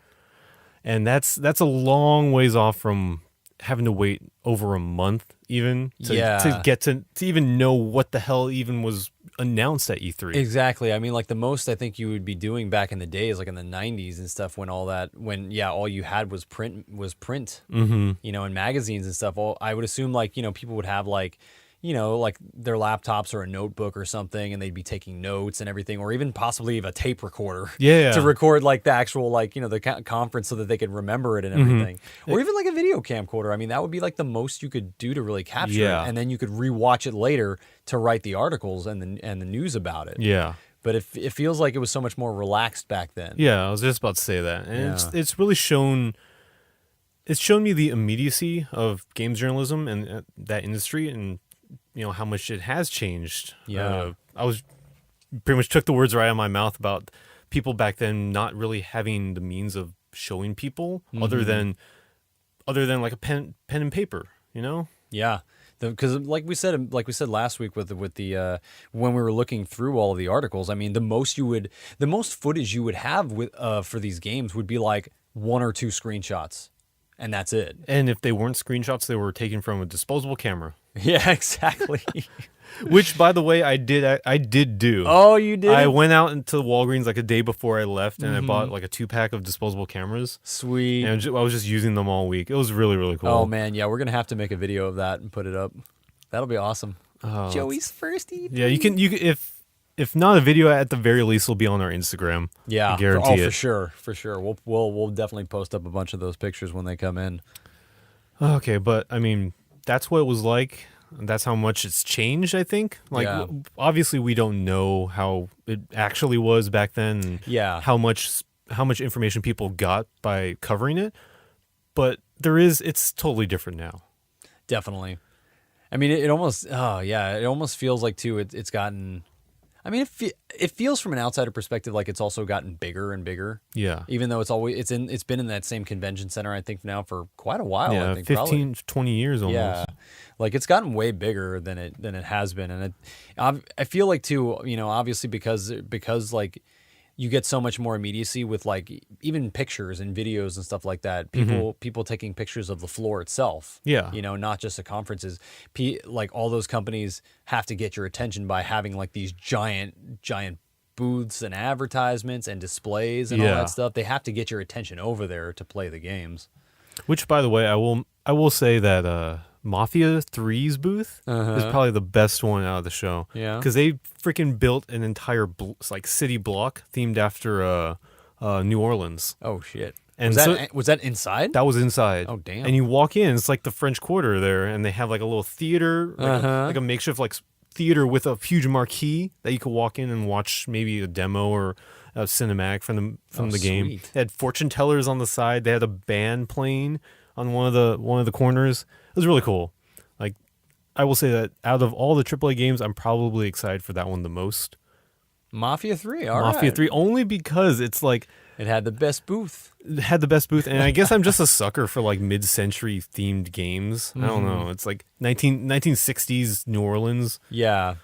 [SPEAKER 2] And that's a long ways off from having to wait over a month even to get to even know what the hell even was announced at E3.
[SPEAKER 1] Exactly. I mean, like, the most I think you would be doing back in the days, like in the 90s and stuff, when all you had was print, you know, and magazines and stuff. Well, I would assume, like, you know, people would have, like, you know, like their laptops or a notebook or something, and they'd be taking notes and everything, or even possibly a tape recorder to record, like, the actual, like, you know, the conference so that they could remember it and everything. Or even like a video camcorder. I mean, that would be like the most you could do to really capture it, and then you could rewatch it later to write the articles and the news about it.
[SPEAKER 2] Yeah.
[SPEAKER 1] But it feels like it was so much more relaxed back then.
[SPEAKER 2] Yeah, I was just about to say that. And it's really shown me the immediacy of games journalism and that industry, and you know how much it has changed.
[SPEAKER 1] Yeah.
[SPEAKER 2] I was pretty much took the words right out of my mouth about people back then not really having the means of showing people other than like a pen and paper, you know?
[SPEAKER 1] Yeah. Because like we said last week with the when we were looking through all of the articles, I mean, the most footage you would have with for these games would be like 1 or 2 screenshots, and that's it. And
[SPEAKER 2] if they weren't screenshots, they were taken from a disposable camera.
[SPEAKER 1] Yeah, exactly.
[SPEAKER 2] Which, by the way, I did do.
[SPEAKER 1] Oh, you did?
[SPEAKER 2] I went out into Walgreens like a day before I left, and I bought like a 2-pack of disposable cameras.
[SPEAKER 1] Sweet.
[SPEAKER 2] And I was just using them all week. It was really, really cool.
[SPEAKER 1] Oh man, yeah, we're gonna have to make a video of that and put it up. That'll be awesome. Joey's first E3.
[SPEAKER 2] Yeah, you can if not a video, at the very least, it'll be on our Instagram.
[SPEAKER 1] Yeah,
[SPEAKER 2] I guarantee it.
[SPEAKER 1] For sure. We'll definitely post up a bunch of those pictures when they come in.
[SPEAKER 2] Okay, but I mean, that's what it was like. That's how much it's changed, I think. Like, obviously, we don't know how it actually was back then. And how much information people got by covering it. But it's totally different now.
[SPEAKER 1] Definitely. I mean, it almost feels like too. It's gotten. I mean, it feels from an outsider perspective like it's also gotten bigger and bigger. Yeah. Even though it's been in that same convention center, I think, now for quite a while.
[SPEAKER 2] Yeah,
[SPEAKER 1] I think
[SPEAKER 2] 15, 20 years almost.
[SPEAKER 1] Yeah. Like, it's gotten way bigger than it has been, and I feel like too, you know, obviously because like you get so much more immediacy with, like, even pictures and videos and stuff like that. People taking pictures of the floor itself. Yeah. You know, not just the conferences. Like, all those companies have to get your attention by having, like, these giant booths and advertisements and displays and all that stuff. They have to get your attention over there to play the games.
[SPEAKER 2] Which, by the way, I will say that Mafia 3's booth is probably the best one out of the show. Yeah. Because they freaking built an entire city block themed after New Orleans.
[SPEAKER 1] Oh, shit. And was that inside?
[SPEAKER 2] That was inside.
[SPEAKER 1] Oh, damn.
[SPEAKER 2] And you walk in, it's like the French Quarter there, and they have like a little theater, like a makeshift theater with a huge marquee that you could walk in and watch maybe a demo or a cinematic from the game. Sweet. They had fortune tellers on the side. They had a band playing on one of the corners. It was really cool. Like, I will say that out of all the AAA games, I'm probably excited for that one the most.
[SPEAKER 1] Mafia 3,
[SPEAKER 2] Mafia 3, only because it's like
[SPEAKER 1] It had the best booth.
[SPEAKER 2] It had the best booth, and I guess I'm just a sucker for like mid-century themed games. I don't know. It's like 1960s New Orleans.
[SPEAKER 1] Yeah.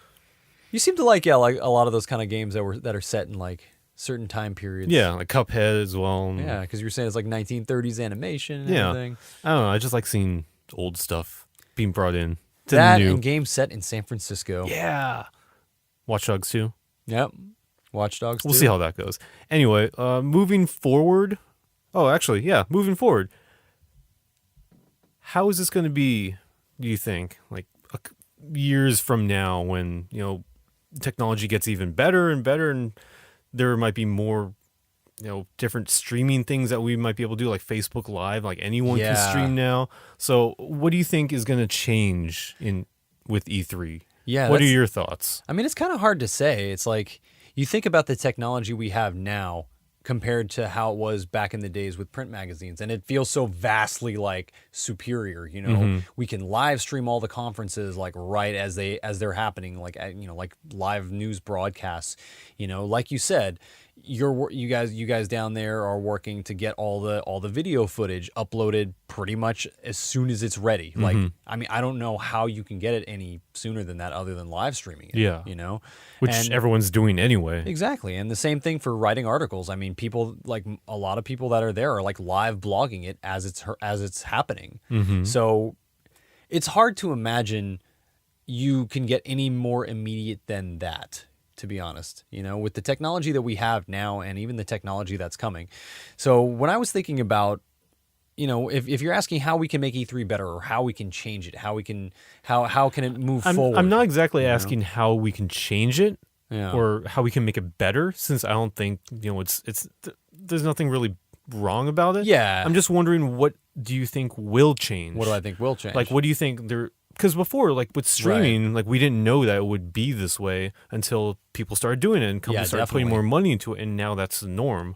[SPEAKER 1] You seem to like a lot of those kind of games that are set in like certain time periods.
[SPEAKER 2] Yeah, like Cuphead as well.
[SPEAKER 1] Yeah, because you were saying it's like 1930s animation and everything.
[SPEAKER 2] I don't know. I just like seeing old stuff being brought in. To
[SPEAKER 1] That
[SPEAKER 2] the new.
[SPEAKER 1] and games set in San Francisco.
[SPEAKER 2] Yeah. Watch Dogs 2.
[SPEAKER 1] Yep. Watch Dogs 2.
[SPEAKER 2] We'll see how that goes. Anyway, moving forward. Oh, actually, yeah, moving forward. How is this going to be, do you think, like years from now when, technology gets even better and better and there might be more, different streaming things that we might be able to do, like Facebook Live, like anyone can stream now. So what do you think is going to change with E3?
[SPEAKER 1] Yeah.
[SPEAKER 2] What are your thoughts?
[SPEAKER 1] I mean, it's kind of hard to say. It's like you think about the technology we have now compared to how it was back in the days with print magazines, and it feels so vastly like superior. We can live stream all the conferences like right as they're happening, like like live news broadcasts. Like you said, you guys down there are working to get all the video footage uploaded pretty much as soon as it's ready. Like, I mean, I don't know how you can get it any sooner than that other than live streaming it.
[SPEAKER 2] Yeah. Which
[SPEAKER 1] And
[SPEAKER 2] everyone's doing anyway.
[SPEAKER 1] Exactly. And the same thing for writing articles. I mean, people, like a lot of people that are there are like live blogging it as it's happening. So it's hard to imagine you can get any more immediate than that, to be honest, with the technology that we have now and even the technology that's coming. So when I was thinking about, if you're asking how we can make E3 better or how we can change it, how can it move forward?
[SPEAKER 2] I'm not exactly asking how we can change it
[SPEAKER 1] Yeah.
[SPEAKER 2] or how we can make it better, since I don't think, there's nothing really wrong about it.
[SPEAKER 1] Yeah.
[SPEAKER 2] I'm just wondering, what do you think will change?
[SPEAKER 1] What do I think will change?
[SPEAKER 2] Like, what do you think because before, like with streaming, like we didn't know that it would be this way until people started doing it and companies started putting more money into it, and now that's the norm.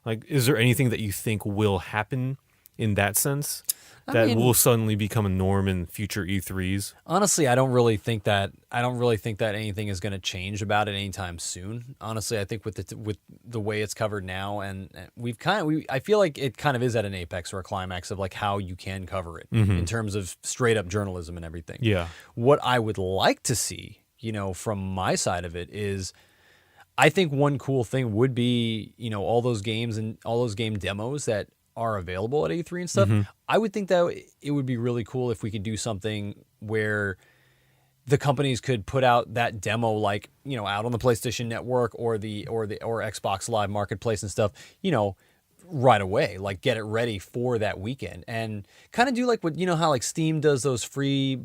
[SPEAKER 2] Like, is there anything that you think will happen in that sense that will suddenly become a norm in future E3s?
[SPEAKER 1] Honestly, I don't really think that anything is going to change about it anytime soon. Honestly, I think with the way it's covered now, and I feel like it kind of is at an apex or a climax of like how you can cover it in terms of straight up journalism and everything.
[SPEAKER 2] Yeah.
[SPEAKER 1] What I would like to see, from my side of it is, I think one cool thing would be, all those games and all those game demos that are available at E3 and stuff. I would think that it would be really cool if we could do something where the companies could put out that demo, like, out on the PlayStation Network or Xbox Live Marketplace and stuff, right away, like get it ready for that weekend and kind of do like what, how like Steam does those free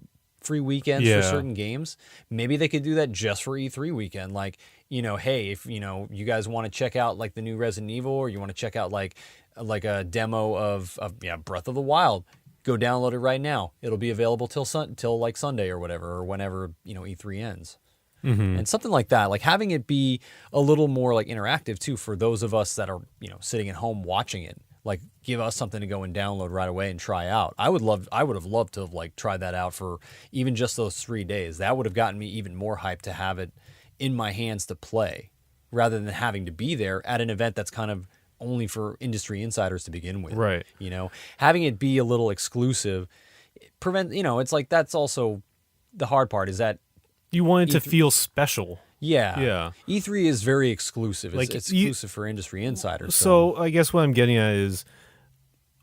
[SPEAKER 1] weekends for certain games. Maybe they could do that just for E3 weekend. Like, hey, if, you guys want to check out like the new Resident Evil, or you want to check out like a demo of Breath of the Wild, go download it right now. It'll be available till like Sunday or whatever, or whenever, E3 ends. And something like that, like having it be a little more like interactive too for those of us that are, sitting at home watching it. Like, give us something to go and download right away and try out. I would have loved to have like tried that out for even just those 3 days. That would have gotten me even more hyped to have it in my hands to play, rather than having to be there at an event that's kind of only for industry insiders to begin with.
[SPEAKER 2] Right.
[SPEAKER 1] Having it be a little exclusive, it's like, that's also the hard part, is that
[SPEAKER 2] you want it to feel special.
[SPEAKER 1] Yeah. E3 is very exclusive. It's exclusive for industry insiders.
[SPEAKER 2] So I guess what I'm getting at is,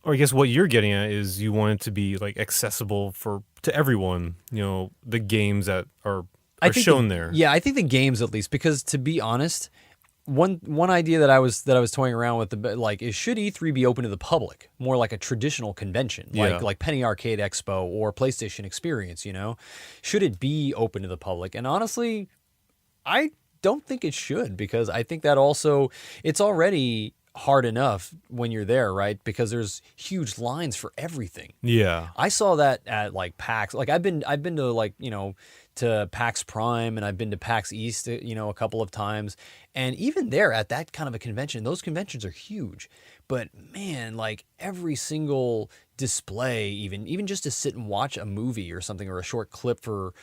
[SPEAKER 2] or I guess what you're getting at is, you want it to be like accessible to everyone, the games that are shown there.
[SPEAKER 1] Yeah, I think the games at least, because to be honest, one idea that I was toying around with is, should E3 be open to the public, more like a traditional convention, like Penny Arcade Expo or PlayStation Experience, Should it be open to the public? And honestly, I don't think it should, because I think that also, it's already hard enough when you're there, right? Because there's huge lines for everything.
[SPEAKER 2] Yeah.
[SPEAKER 1] I saw that at like PAX. Like I've been to like, to PAX Prime, and I've been to PAX East, a couple of times. And even there at that kind of a convention, those conventions are huge. But man, like every single display, even just to sit and watch a movie or something, or a short clip for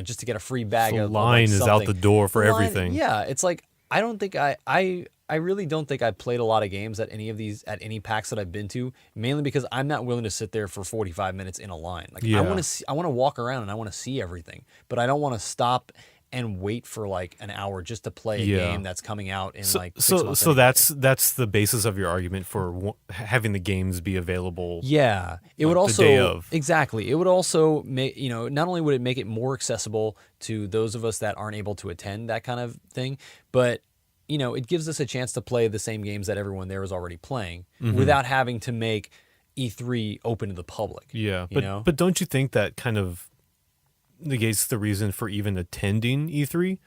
[SPEAKER 1] just to get a free bag.
[SPEAKER 2] The
[SPEAKER 1] of
[SPEAKER 2] line
[SPEAKER 1] like
[SPEAKER 2] is out the door for everything.
[SPEAKER 1] Yeah, it's like, I don't think I I really don't think I've played a lot of games at any PAX that I've been to, mainly because I'm not willing to sit there for 45 minutes in a line. Like I want to walk around and I want to see everything, but I don't want to stop and wait for like an hour just to play a game that's coming out in like 6 months.
[SPEAKER 2] So that's the basis of your argument for having the games be available.
[SPEAKER 1] Yeah, it would also
[SPEAKER 2] the day of.
[SPEAKER 1] Exactly. It would also make not only would it make it more accessible to those of us that aren't able to attend that kind of thing, but it gives us a chance to play the same games that everyone there is already playing without having to make E3 open to the public.
[SPEAKER 2] Yeah, but don't you think that kind of negates the reason for even attending E3?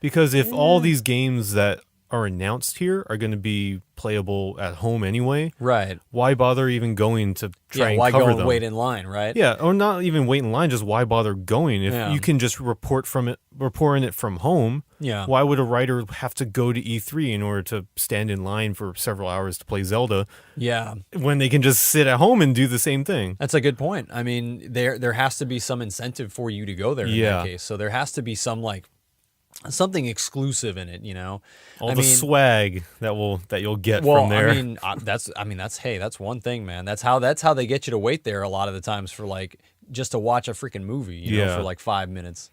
[SPEAKER 2] Because if all these games that are announced here are going to be playable at home anyway,
[SPEAKER 1] right?
[SPEAKER 2] Why bother even going to try and
[SPEAKER 1] why
[SPEAKER 2] cover
[SPEAKER 1] go
[SPEAKER 2] them?
[SPEAKER 1] And wait in line, right?
[SPEAKER 2] Yeah, or not even wait in line. Just why bother going if you can just report it from home?
[SPEAKER 1] Yeah.
[SPEAKER 2] Why would a writer have to go to E3 in order to stand in line for several hours to play Zelda?
[SPEAKER 1] Yeah. When
[SPEAKER 2] they can just sit at home and do the same thing.
[SPEAKER 1] That's a good point. I mean, there has to be some incentive for you to go there in that case. So there has to be some something exclusive in it,
[SPEAKER 2] All the swag that you'll get from there.
[SPEAKER 1] That's one thing, man. That's how they get you to wait there a lot of the times for just to watch a freaking movie, for 5 minutes.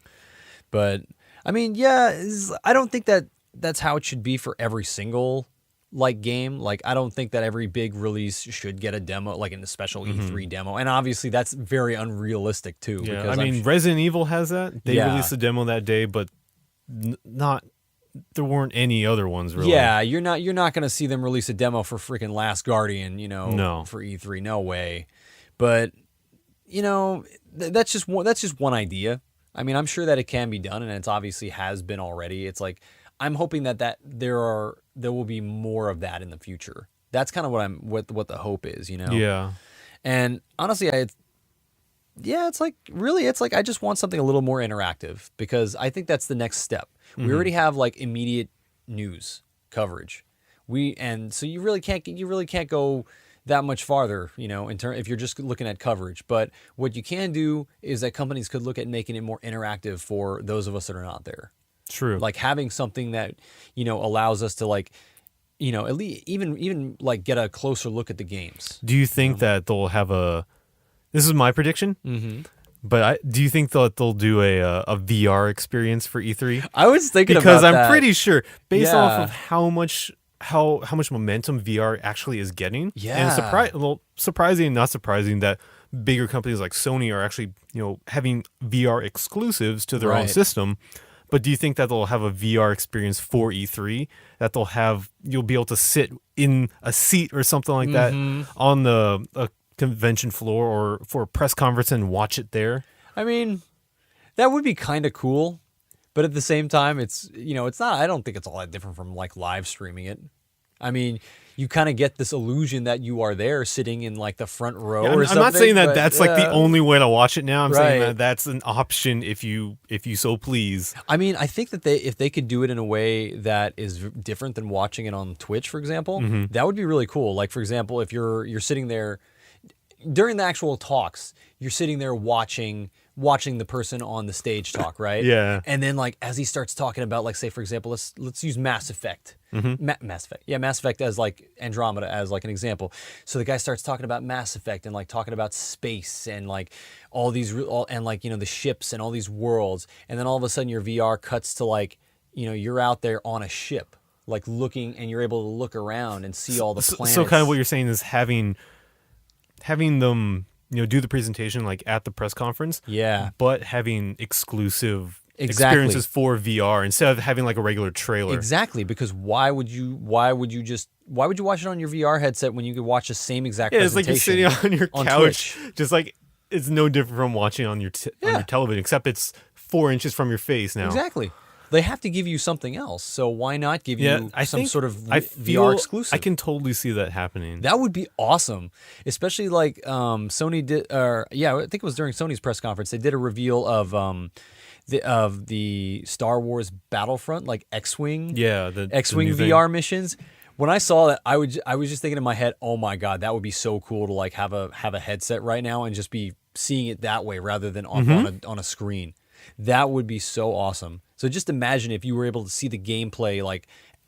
[SPEAKER 1] But I mean, I don't think that's how it should be for every single game. I don't think that every big release should get a demo, in a special E3 demo. And obviously that's very unrealistic too.
[SPEAKER 2] Yeah,
[SPEAKER 1] because
[SPEAKER 2] Resident Evil has that. They released a demo that day, but there weren't any other ones really.
[SPEAKER 1] Yeah, you're not going to see them release a demo for freaking Last Guardian,
[SPEAKER 2] No.
[SPEAKER 1] for E3. No way. But that's just one idea. I mean, I'm sure that it can be done, and it obviously has been already. It's I'm hoping that there will be more of that in the future. That's kind of what the hope is,
[SPEAKER 2] Yeah.
[SPEAKER 1] And honestly, I just want something a little more interactive because I think that's the next step. We already have immediate news coverage. So you really can't go that much farther, if you're just looking at coverage. But what you can do is that companies could look at making it more interactive for those of us that are not there.
[SPEAKER 2] True.
[SPEAKER 1] Having something that, allows us to at least even get a closer look at the games.
[SPEAKER 2] Do you think that they'll have this is my prediction, but do you think that they'll do a VR experience for E3?
[SPEAKER 1] I was thinking
[SPEAKER 2] because
[SPEAKER 1] about that.
[SPEAKER 2] I'm pretty sure, based off of how much momentum VR actually is getting, and surprising and not surprising that bigger companies like Sony are actually having VR exclusives to their own system. But do you think that they'll have a VR experience for E3? That you'll be able to sit in a seat or something like that on the convention floor or for a press conference and watch it there?
[SPEAKER 1] I mean, that would be kind of cool, but at the same time, it's it's not. I don't think it's all that different from live streaming it. I mean, you kind of get this illusion that you are there sitting in the front row or something.
[SPEAKER 2] I'm not saying that that's the only way to watch it now. I'm saying that that's an option if you so please.
[SPEAKER 1] I mean, I think that if they could do it in a way that is different than watching it on Twitch, for example, that would be really cool. For example, if you're sitting there during the actual talks, you're sitting there watching the person on the stage talk, right?
[SPEAKER 2] Yeah.
[SPEAKER 1] And then as he starts talking about say for example, let's use Mass Effect. Mass Effect. Yeah, Mass Effect as Andromeda as an example. So the guy starts talking about Mass Effect and talking about space and all these the ships and all these worlds, and then all of a sudden your VR cuts to you're out there on a ship looking, and you're able to look around and see all the planets.
[SPEAKER 2] So kind of what you're saying is having them do the presentation at the press conference, but having exclusive experiences for VR instead of having a regular trailer.
[SPEAKER 1] Exactly, because why would you watch it on your VR headset when you could watch the same exact presentation?
[SPEAKER 2] It's like you're sitting on your couch,
[SPEAKER 1] Twitch.
[SPEAKER 2] just it's no different from watching on your television, except it's 4 inches from your face now.
[SPEAKER 1] Exactly. They have to give you something else, so why not give you some sort of VR exclusive?
[SPEAKER 2] I can totally see that happening.
[SPEAKER 1] That would be awesome, especially Sony did. I think it was during Sony's press conference. They did a reveal of the Star Wars Battlefront, X-Wing.
[SPEAKER 2] Yeah, the
[SPEAKER 1] X-Wing VR missions. When I saw that, I was just thinking in my head, oh my god, that would be so cool to have a headset right now and just be seeing it that way rather than on a screen. That would be so awesome. So just imagine if you were able to see the gameplay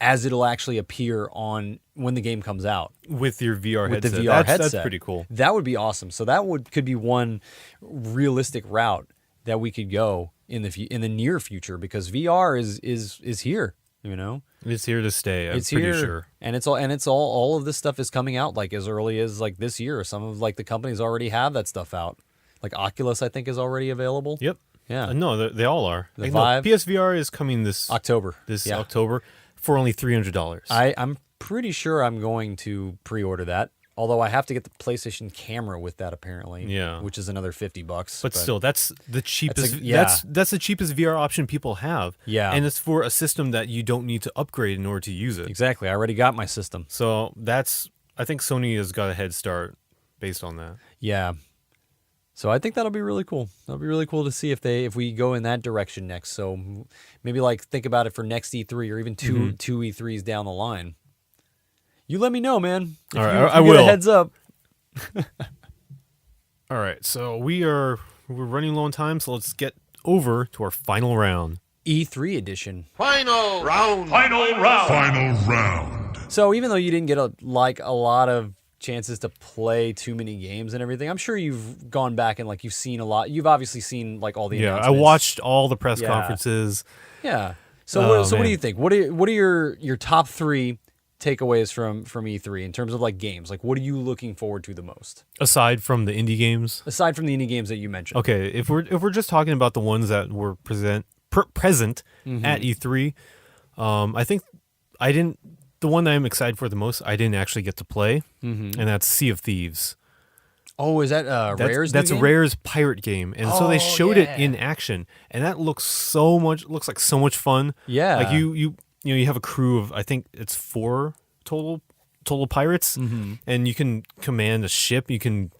[SPEAKER 1] as it'll actually appear on when the game comes out.
[SPEAKER 2] With your VR
[SPEAKER 1] With
[SPEAKER 2] headset.
[SPEAKER 1] the VR headset.
[SPEAKER 2] That's pretty cool.
[SPEAKER 1] That would be awesome. So that could be one realistic route that we could go in the near future, because VR is here, you know?
[SPEAKER 2] It's here to stay. I'm
[SPEAKER 1] It's
[SPEAKER 2] pretty
[SPEAKER 1] here,
[SPEAKER 2] sure.
[SPEAKER 1] and it's all of this stuff is coming out like as early as like this year. Some of like the companies already have that stuff out. Like Oculus, I think, is already available.
[SPEAKER 2] Yep.
[SPEAKER 1] Yeah.
[SPEAKER 2] No, they all are.
[SPEAKER 1] The
[SPEAKER 2] No,
[SPEAKER 1] Vive.
[SPEAKER 2] PSVR is coming this
[SPEAKER 1] October.
[SPEAKER 2] October for only $300.
[SPEAKER 1] I'm pretty sure I'm going to pre-order that. Although I have to get the PlayStation camera with that apparently.
[SPEAKER 2] Yeah.
[SPEAKER 1] Which is another $50.
[SPEAKER 2] But still, that's the cheapest.
[SPEAKER 1] That's
[SPEAKER 2] That's the cheapest VR option people have.
[SPEAKER 1] Yeah.
[SPEAKER 2] And it's for a system that you don't need to upgrade in order to use it.
[SPEAKER 1] Exactly. I already got my system.
[SPEAKER 2] So I think Sony has got a head start based on that.
[SPEAKER 1] Yeah. So I think that'll be really cool. That'll be really cool to see if we go in that direction next. So maybe like think about it for next E3 or even two E3s down the line. You let me know, man.
[SPEAKER 2] All right,
[SPEAKER 1] if
[SPEAKER 2] I
[SPEAKER 1] you
[SPEAKER 2] will.
[SPEAKER 1] Get a heads up.
[SPEAKER 2] All right, so we're running low on time, so let's get over to our final round.
[SPEAKER 1] E3 edition.
[SPEAKER 3] Final round.
[SPEAKER 1] So even though you didn't get a lot of chances to play too many games and everything, I'm sure you've gone back and like you've seen a lot. You've obviously seen like all the
[SPEAKER 2] Yeah, I
[SPEAKER 1] announcements.
[SPEAKER 2] watched all the press conferences.
[SPEAKER 1] Yeah. So
[SPEAKER 2] Oh,
[SPEAKER 1] what do
[SPEAKER 2] man.
[SPEAKER 1] you think? What are your top 3 takeaways from E3 in terms of like games? Like what are you looking forward to the most
[SPEAKER 2] Aside from the indie games.
[SPEAKER 1] aside from the indie games that you mentioned?
[SPEAKER 2] Okay, if we're just talking about the ones that were present at E3, I think the one that I'm excited for the most, I didn't actually get to play, and that's Sea of Thieves.
[SPEAKER 1] Oh, is that Rare's new
[SPEAKER 2] That's
[SPEAKER 1] game?
[SPEAKER 2] Rare's pirate game, and so they showed it in action, and that looks like so much fun.
[SPEAKER 1] Yeah.
[SPEAKER 2] Like you have a crew of, I think it's 4 total pirates, and you can command a ship. You can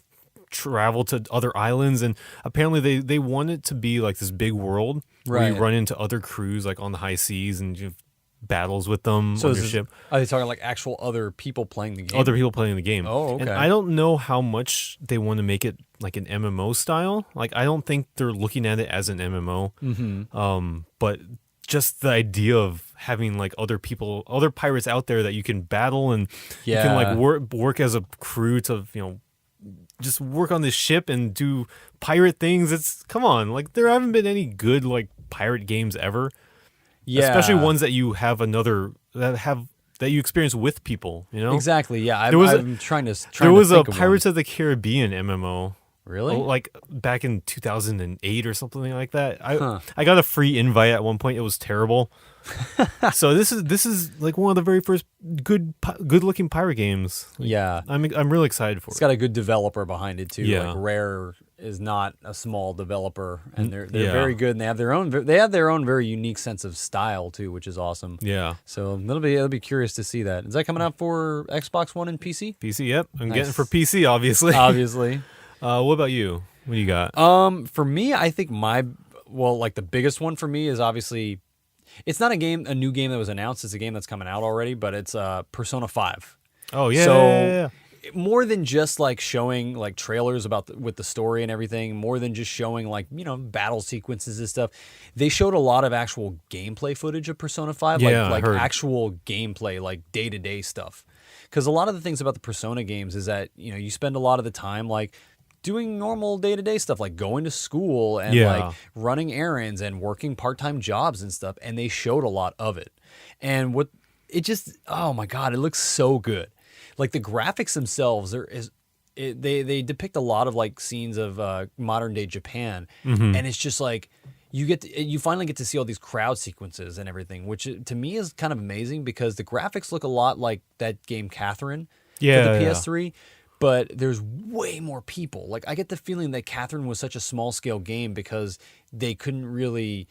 [SPEAKER 2] travel to other islands, and apparently they want it to be like this big world where you
[SPEAKER 1] Right.
[SPEAKER 2] run into other crews like on the high seas and you have battles with them
[SPEAKER 1] So
[SPEAKER 2] on your ship.
[SPEAKER 1] are they talking like actual other people playing the game?
[SPEAKER 2] Other people playing the game.
[SPEAKER 1] Oh, okay.
[SPEAKER 2] And I don't know how much they want to make it like an MMO style. Like I don't think they're looking at it as an MMO. But just the idea of having like other pirates out there that you can battle, and you can like work as a crew to, just work on this ship and do pirate things. Come on, like there haven't been any good like pirate games ever.
[SPEAKER 1] Yeah.
[SPEAKER 2] Especially ones that you have that you experience with people,
[SPEAKER 1] Exactly. Yeah. I'm trying to
[SPEAKER 2] There was a
[SPEAKER 1] think of one.
[SPEAKER 2] Pirates of the Caribbean MMO.
[SPEAKER 1] Really?
[SPEAKER 2] Like back in 2008 or something like that. I got a free invite at one point. It was terrible. So this is like one of the very first good looking pirate games.
[SPEAKER 1] Yeah.
[SPEAKER 2] I'm really excited for
[SPEAKER 1] It's
[SPEAKER 2] it.
[SPEAKER 1] got a good developer behind it too.
[SPEAKER 2] Yeah.
[SPEAKER 1] Like Rare is not a small developer, and they're
[SPEAKER 2] Yeah.
[SPEAKER 1] very good, and they have their own very unique sense of style too, which is awesome.
[SPEAKER 2] Yeah.
[SPEAKER 1] So it'll be curious to see that. Is that coming out for Xbox One and PC?
[SPEAKER 2] PC, yep. I'm
[SPEAKER 1] Nice.
[SPEAKER 2] getting it for PC, obviously.
[SPEAKER 1] Obviously.
[SPEAKER 2] What about you? What do you got?
[SPEAKER 1] For me, I think the biggest one for me is obviously, it's not a new game that was announced. It's a game that's coming out already, but it's Persona 5.
[SPEAKER 2] Oh yeah.
[SPEAKER 1] So
[SPEAKER 2] yeah.
[SPEAKER 1] more than just like showing like trailers with the story and everything, more than just showing like, battle sequences and stuff, they showed a lot of actual gameplay footage of Persona 5,
[SPEAKER 2] Yeah, I
[SPEAKER 1] like
[SPEAKER 2] heard.
[SPEAKER 1] actual gameplay, like day-to-day stuff. Because a lot of the things about the Persona games is that, you spend a lot of the time like doing normal day-to-day stuff, like going to school and like running errands and working part-time jobs and stuff, and they showed a lot of it. And oh my god, it looks so good. Like the graphics themselves, they depict a lot of like scenes of modern day Japan, and it's just like you finally get to see all these crowd sequences and everything, which to me is kind of amazing because the graphics look a lot like that game Catherine for the PS3. But there's way more people. Like I get the feeling that Catherine was such a small scale game because they couldn't really.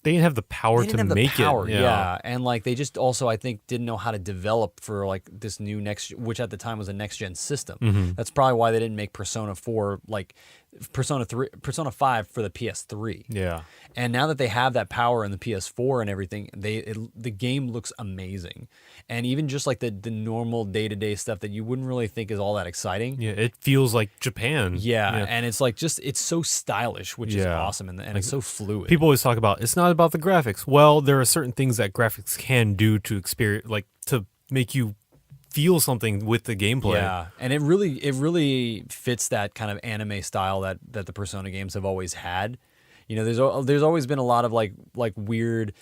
[SPEAKER 2] They didn't have the power to make it.
[SPEAKER 1] Yeah. And like they just also, I think, didn't know how to develop for like this new which at the time was a next gen system. That's probably why they didn't make Persona 4 like Persona 5 for the PS3.
[SPEAKER 2] Yeah.
[SPEAKER 1] And now that they have that power in the PS4 and everything, the game looks amazing. And even just like the normal day-to-day stuff that you wouldn't really think is all that exciting.
[SPEAKER 2] Yeah, it feels like Japan.
[SPEAKER 1] Yeah, and it's like it's so stylish, which is awesome, and it's so fluid.
[SPEAKER 2] People always talk about it's not not about the graphics. Well, there are certain things that graphics can do to experience, like to make you feel something with the gameplay.
[SPEAKER 1] Yeah, and it really fits that kind of anime style that the Persona games have always had. You know, there's always been a lot of like weird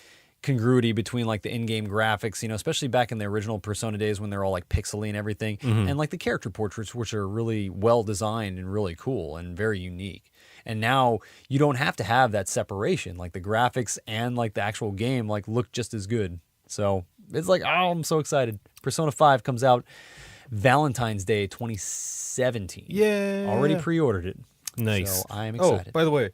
[SPEAKER 1] congruity between like the in-game graphics, you know, especially back in the original Persona days when they're all like pixely and everything, and like the character portraits, which are really well designed and really cool and very unique. And now you don't have to have that separation. Like the graphics and like the actual game like look just as good. So it's like, oh, I'm so excited. Persona 5 comes out Valentine's Day 2017.
[SPEAKER 2] Yeah.
[SPEAKER 1] Already pre-ordered it.
[SPEAKER 2] Nice.
[SPEAKER 1] So I am excited.
[SPEAKER 2] Oh, by the way,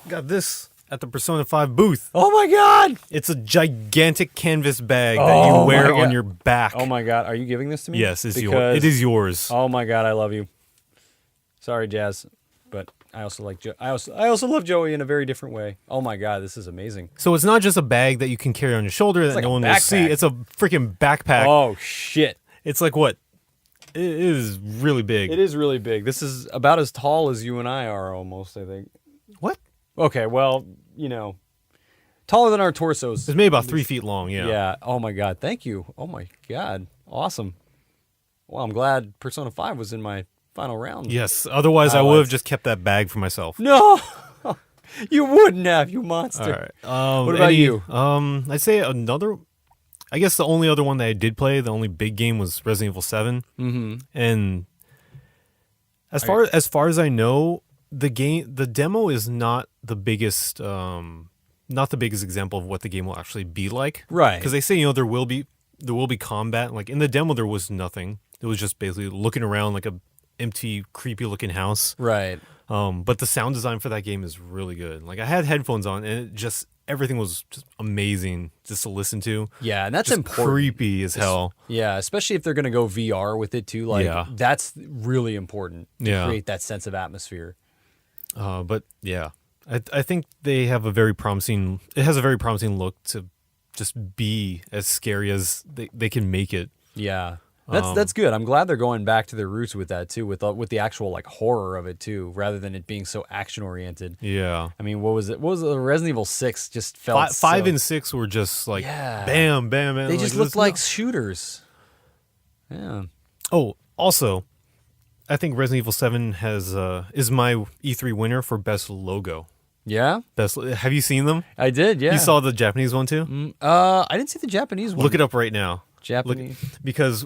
[SPEAKER 2] got this at the Persona 5 booth.
[SPEAKER 1] Oh my God!
[SPEAKER 2] It's a gigantic canvas bag that you wear on your back.
[SPEAKER 1] Oh my God! Are you giving this to me?
[SPEAKER 2] Yes, it's yours. It is yours.
[SPEAKER 1] Oh my God! I love you. Sorry, Jazz, but I also like I also love Joey in a very different way. Oh my God! This is amazing.
[SPEAKER 2] So it's not just a bag that you can carry on your shoulder that
[SPEAKER 1] like
[SPEAKER 2] no
[SPEAKER 1] a
[SPEAKER 2] one will see.
[SPEAKER 1] backpack.
[SPEAKER 2] It's a freaking backpack.
[SPEAKER 1] Oh shit!
[SPEAKER 2] It's like what? It is really big.
[SPEAKER 1] It is really big. This is about as tall as you and I are, almost. I think.
[SPEAKER 2] What?
[SPEAKER 1] Okay, well, you know, taller than our torsos.
[SPEAKER 2] It's maybe about 3 feet long, yeah.
[SPEAKER 1] Yeah. Oh my God. Thank you. Oh my God. Awesome. Well, I'm glad Persona 5 was in my final round.
[SPEAKER 2] Yes. Otherwise, I would have just kept that bag for myself.
[SPEAKER 1] No, you wouldn't have, you monster.
[SPEAKER 2] All right.
[SPEAKER 1] What about you?
[SPEAKER 2] I'd say another. I guess the only other one that I did play, the only big game, was Resident Evil 7. Mm-hmm. And as far as I know, the demo is not the biggest example of what the game will actually be like.
[SPEAKER 1] Right.
[SPEAKER 2] Because they say, you know, there will be combat. Like in the demo, there was nothing. It was just basically looking around like a empty, creepy looking house.
[SPEAKER 1] Right.
[SPEAKER 2] But the sound design for that game is really good. Like I had headphones on, and everything was just amazing just to listen to.
[SPEAKER 1] Yeah, and that's
[SPEAKER 2] just
[SPEAKER 1] important.
[SPEAKER 2] Creepy as hell.
[SPEAKER 1] Yeah, especially if they're going to go VR with it too. Like that's really important to create that sense of atmosphere.
[SPEAKER 2] But yeah, I think they have a very promising. It has a very promising look to just be as scary as they can make it.
[SPEAKER 1] Yeah, that's good. I'm glad they're going back to their roots with that too, with the actual like horror of it too, rather than it being so action oriented.
[SPEAKER 2] Yeah.
[SPEAKER 1] I mean, what was it? Resident Evil 6 just felt
[SPEAKER 2] five and 6 were just like bam, bam, bam.
[SPEAKER 1] They just looked like shooters. Yeah.
[SPEAKER 2] Oh, also, I think Resident Evil 7 is my E3 winner for best logo.
[SPEAKER 1] Yeah?
[SPEAKER 2] Have you seen them?
[SPEAKER 1] I did, yeah.
[SPEAKER 2] You saw the Japanese one too?
[SPEAKER 1] I didn't see the Japanese one.
[SPEAKER 2] Look it up right now.
[SPEAKER 1] Japanese.
[SPEAKER 2] Because,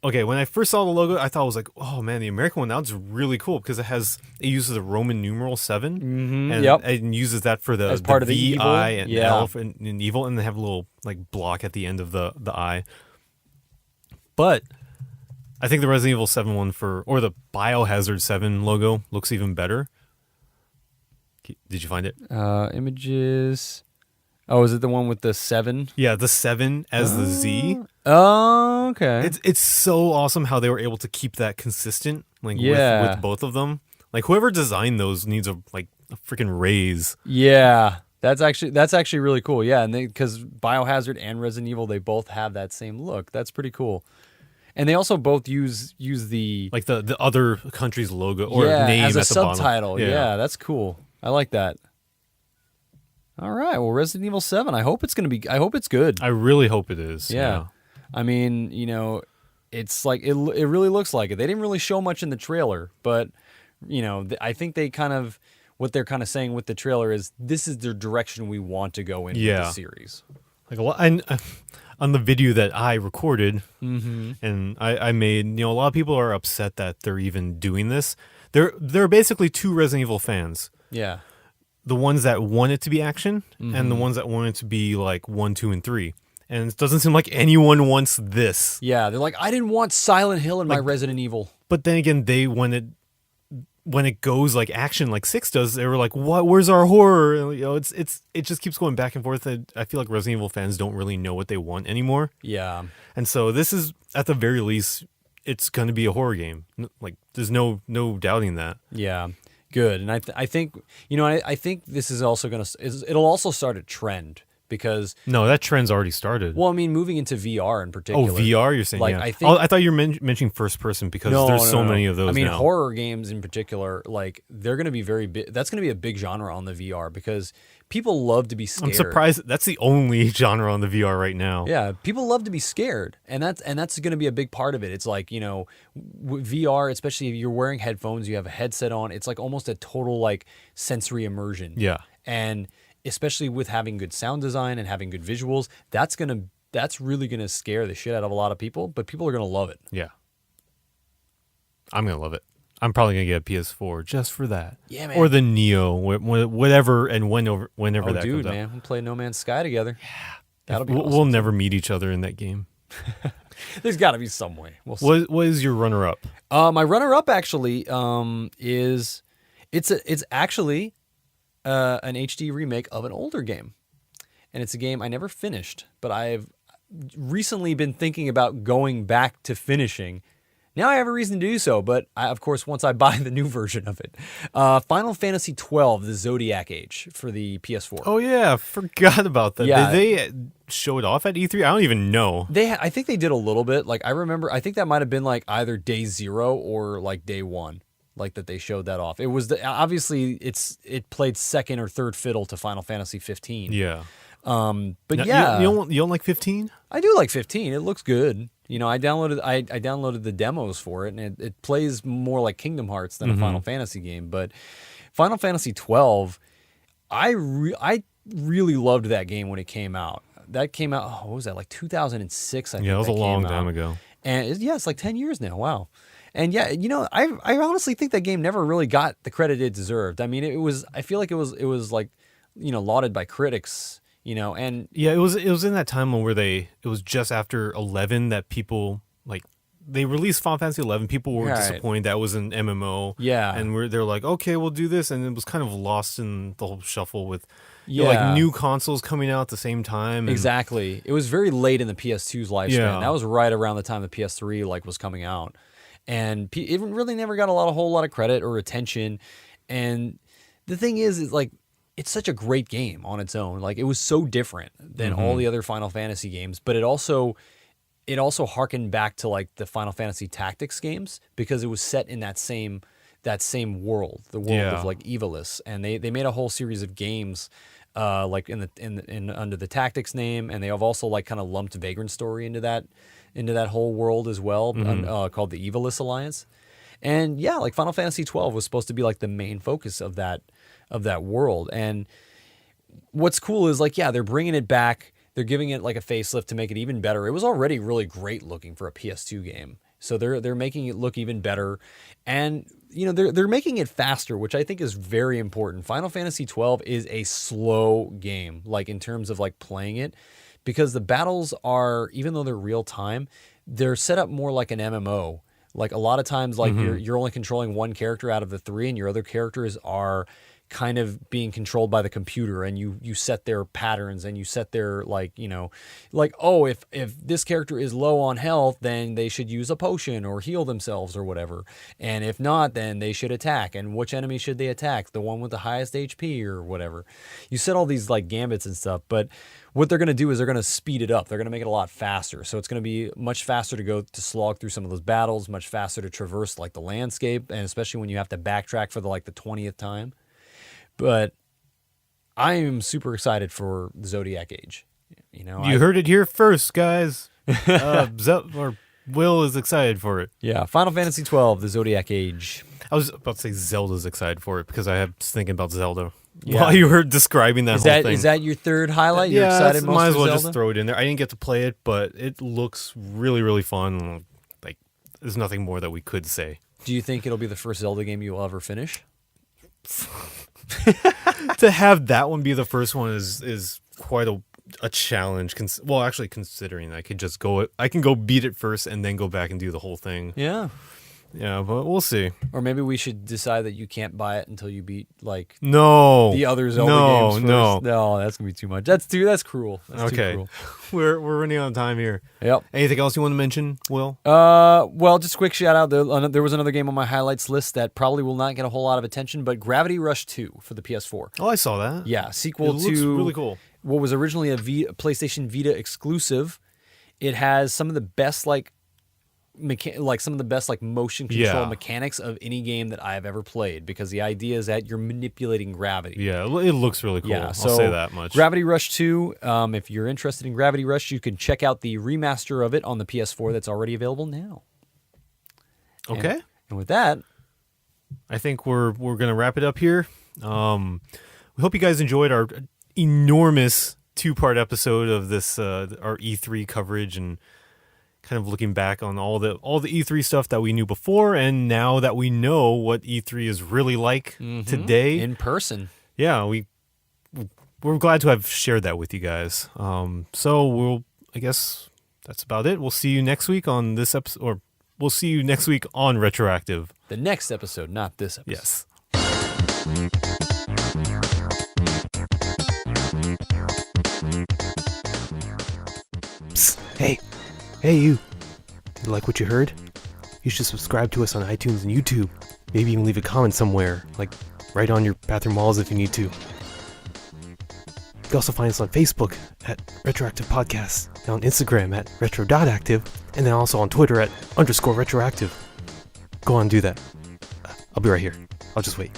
[SPEAKER 2] okay, when I first saw the logo, I thought it was like, oh man, the American one, that's really cool because it uses the Roman numeral 7 and it uses that for as part of the V, I, and L and evil, and they have a little like block at the end of the I. But I think the Resident Evil 7 one or the Biohazard 7 logo looks even better. Did you find it?
[SPEAKER 1] Images. Oh, is it the one with the 7?
[SPEAKER 2] Yeah, the 7 as the Z.
[SPEAKER 1] Oh, okay.
[SPEAKER 2] It's so awesome how they were able to keep that consistent, like with both of them. Like whoever designed those needs a freaking raise.
[SPEAKER 1] Yeah, that's actually really cool. Yeah, and because Biohazard and Resident Evil, they both have that same look. That's pretty cool. And they also both use the
[SPEAKER 2] like the other country's logo or name
[SPEAKER 1] as a
[SPEAKER 2] at the
[SPEAKER 1] subtitle.
[SPEAKER 2] bottom.
[SPEAKER 1] Yeah, that's cool. I like that. All right. Well, Resident Evil 7. I hope it's good.
[SPEAKER 2] I really hope it is. Yeah.
[SPEAKER 1] I mean, you know, it's like it really looks like it. They didn't really show much in the trailer, but you know, I think what they're kind of saying with the trailer is this is the direction we want to go in with the series.
[SPEAKER 2] Like a lot, on the video that I recorded and I made, you know, a lot of people are upset that they're even doing this. There are basically two Resident Evil fans.
[SPEAKER 1] Yeah.
[SPEAKER 2] The ones that want it to be action and the ones that want it to be like 1, 2, and 3. And it doesn't seem like anyone wants this.
[SPEAKER 1] Yeah, they're like, I didn't want Silent Hill in my Resident Evil.
[SPEAKER 2] But then again, when it goes like action like 6 does, they were like, "What? Where's our horror?" And, you know, it just keeps going back and forth. And I feel like Resident Evil fans don't really know what they want anymore.
[SPEAKER 1] Yeah.
[SPEAKER 2] And so this is, at the very least, it's going to be a horror game. Like there's no doubting that.
[SPEAKER 1] Yeah. Good. And I think, you know, I think this is also it'll also start a trend because
[SPEAKER 2] No, that trend's already started.
[SPEAKER 1] well, I mean, moving into VR in particular.
[SPEAKER 2] Oh, VR, you're saying?
[SPEAKER 1] Like,
[SPEAKER 2] Yeah.
[SPEAKER 1] I think-
[SPEAKER 2] I thought you were mentioning first person because there's so many of those
[SPEAKER 1] I mean,
[SPEAKER 2] now.
[SPEAKER 1] horror games in particular, like they're going to be very big. That's going to be a big genre on the VR because people love to be scared.
[SPEAKER 2] I'm surprised that's the only genre on the VR right now.
[SPEAKER 1] Yeah, people love to be scared, and that's going to be a big part of it. It's like, you know, VR, especially if you're wearing headphones, you have a headset on. It's like almost a total like sensory immersion.
[SPEAKER 2] Yeah.
[SPEAKER 1] And especially with having good sound design and having good visuals, that's really gonna scare the shit out of a lot of people. But people are gonna love it.
[SPEAKER 2] Yeah. I'm going to love it. I'm probably going to get a PS4 just for that.
[SPEAKER 1] Yeah, man.
[SPEAKER 2] Or the Neo, whatever and whenever
[SPEAKER 1] Oh,
[SPEAKER 2] that
[SPEAKER 1] dude,
[SPEAKER 2] comes out.
[SPEAKER 1] man, we'll play No Man's Sky together. Yeah, that'll be awesome.
[SPEAKER 2] We'll never meet each other in that game.
[SPEAKER 1] There's got to be some way. We'll see.
[SPEAKER 2] What is your runner-up?
[SPEAKER 1] My runner-up actually is it's actually an HD remake of an older game, and it's a game I never finished, but I've recently been thinking about going back to finishing. Now I have a reason to do so, but of course, once I buy the new version of it. Final Fantasy 12, the Zodiac Age for the PS4.
[SPEAKER 2] Oh, yeah. Forgot about that.
[SPEAKER 1] Yeah.
[SPEAKER 2] Did they show it off at E3? I don't even know.
[SPEAKER 1] I think they did a little bit. Like, I think that might have been like either day 0 or like day 1. Like that they showed that off. It was obviously it played second or third fiddle to Final Fantasy 15.
[SPEAKER 2] Yeah.
[SPEAKER 1] But
[SPEAKER 2] Now,
[SPEAKER 1] yeah,
[SPEAKER 2] you don't like 15?
[SPEAKER 1] I do like 15. It looks good. You know, I downloaded the demos for it, and it plays more like Kingdom Hearts than a Final Fantasy game. But Final Fantasy 12, I really loved that game when it came out. That came out, what was that, like 2006? I think
[SPEAKER 2] Yeah, it was a long
[SPEAKER 1] came
[SPEAKER 2] time
[SPEAKER 1] out.
[SPEAKER 2] ago.
[SPEAKER 1] And it's like 10 years now. Wow. And yeah, you know, I honestly think that game never really got the credit it deserved. I mean, I feel like it was like, you know, lauded by critics, you know, and
[SPEAKER 2] Yeah, it was in that time where it was just after 11 that people, like, they released Final Fantasy 11. People were
[SPEAKER 1] Right.
[SPEAKER 2] disappointed that was an MMO.
[SPEAKER 1] Yeah.
[SPEAKER 2] And they're like, okay, we'll do this. And it was kind of lost in the whole shuffle with
[SPEAKER 1] Yeah.
[SPEAKER 2] like new consoles coming out at the same time. And
[SPEAKER 1] exactly. It was very late in the PS2's lifespan.
[SPEAKER 2] Yeah.
[SPEAKER 1] That was right around the time the PS3 like was coming out. And it really never got a whole lot of credit or attention. And the thing is like, it's such a great game on its own. Like, it was so different than all the other Final Fantasy games, but it also harkened back to like the Final Fantasy Tactics games because it was set in that same world, the world of like Evilus, and they made a whole series of games like in under the Tactics name, and they have also like kind of lumped Vagrant Story into that whole world as well, called the Evilus Alliance. And yeah, like Final Fantasy 12 was supposed to be like the main focus of that world. And what's cool is like, yeah, they're bringing it back. They're giving it like a facelift to make it even better. It was already really great looking for a PS2 game. So they're making it look even better. And you know, they're making it faster, which I think is very important. Final Fantasy 12 is a slow game, like in terms of like playing it, because the battles are, even though they're real time, they're set up more like an MMO. Like a lot of times, like you're only controlling one character out of the 3, and your other characters are kind of being controlled by the computer, and you set their patterns, and you set their like, you know, like, oh, if this character is low on health, then they should use a potion or heal themselves or whatever. And if not, then they should attack. And which enemy should they attack? The one with the highest HP or whatever. You set all these like gambits and stuff, but what they're going to do is they're going to speed it up. They're going to make it a lot faster. So it's going to be much faster to slog through some of those battles, much faster to traverse like the landscape, and especially when you have to backtrack for the 20th time. But I am super excited for the Zodiac Age. You know,
[SPEAKER 2] you heard it here first, guys. Will is excited for it.
[SPEAKER 1] Yeah, Final Fantasy 12, the Zodiac Age.
[SPEAKER 2] I was about to say Zelda's excited for it because I was thinking about Zelda
[SPEAKER 1] Yeah.
[SPEAKER 2] while you were describing that whole thing.
[SPEAKER 1] Is that your third highlight? You're excited most
[SPEAKER 2] might as
[SPEAKER 1] for
[SPEAKER 2] well
[SPEAKER 1] Zelda?
[SPEAKER 2] just throw it in there. I didn't get to play it, but it looks really, really fun. Like, there's nothing more that we could say.
[SPEAKER 1] Do you think it'll be the first Zelda game you'll ever finish?
[SPEAKER 2] To have that one be the first one is quite a challenge. Well, actually, considering I can go beat it first and then go back and do the whole thing.
[SPEAKER 1] Yeah.
[SPEAKER 2] Yeah, but we'll see.
[SPEAKER 1] Or maybe we should decide that you can't buy it until you beat like
[SPEAKER 2] No,
[SPEAKER 1] the other Zelda games first. No, that's gonna be too much. That's cruel. That's
[SPEAKER 2] okay.
[SPEAKER 1] too cruel.
[SPEAKER 2] We're running out of time here.
[SPEAKER 1] Yep.
[SPEAKER 2] Anything else you want to mention, Will?
[SPEAKER 1] Well, just a quick shout out. There was another game on my highlights list that probably will not get a whole lot of attention, but Gravity Rush 2 for the PS4.
[SPEAKER 2] Oh, I saw that.
[SPEAKER 1] Yeah, sequel
[SPEAKER 2] It
[SPEAKER 1] to
[SPEAKER 2] looks really cool.
[SPEAKER 1] what was originally a PlayStation Vita exclusive. It has some of the best motion control mechanics of any game that I've ever played, because the idea is that you're manipulating gravity.
[SPEAKER 2] Yeah, it looks really cool. I'll say that much.
[SPEAKER 1] Gravity Rush 2, if you're interested in Gravity Rush, you can check out the remaster of it on the PS4 that's already available now.
[SPEAKER 2] Okay.
[SPEAKER 1] And with that,
[SPEAKER 2] I think we're going to wrap it up here. We hope you guys enjoyed our enormous 2-part episode of this our E3 coverage, and kind of looking back on all the E3 stuff that we knew before, and now that we know what E3 is really like today
[SPEAKER 1] in person.
[SPEAKER 2] Yeah, we're glad to have shared that with you guys. So I guess that's about it. We'll see you next week on this episode, or we'll see you next week on Retroactive.
[SPEAKER 1] The next episode, not this episode.
[SPEAKER 2] Yes.
[SPEAKER 3] Psst, hey you. Did you like what you heard? You should subscribe to us on iTunes and YouTube. Maybe even leave a comment somewhere, like right on your bathroom walls if you need to. You can also find us on Facebook at Retroactive Podcast, and on Instagram at retro.active, and then also on Twitter at _retroactive. Go on and do that. I'll be right here. I'll just wait.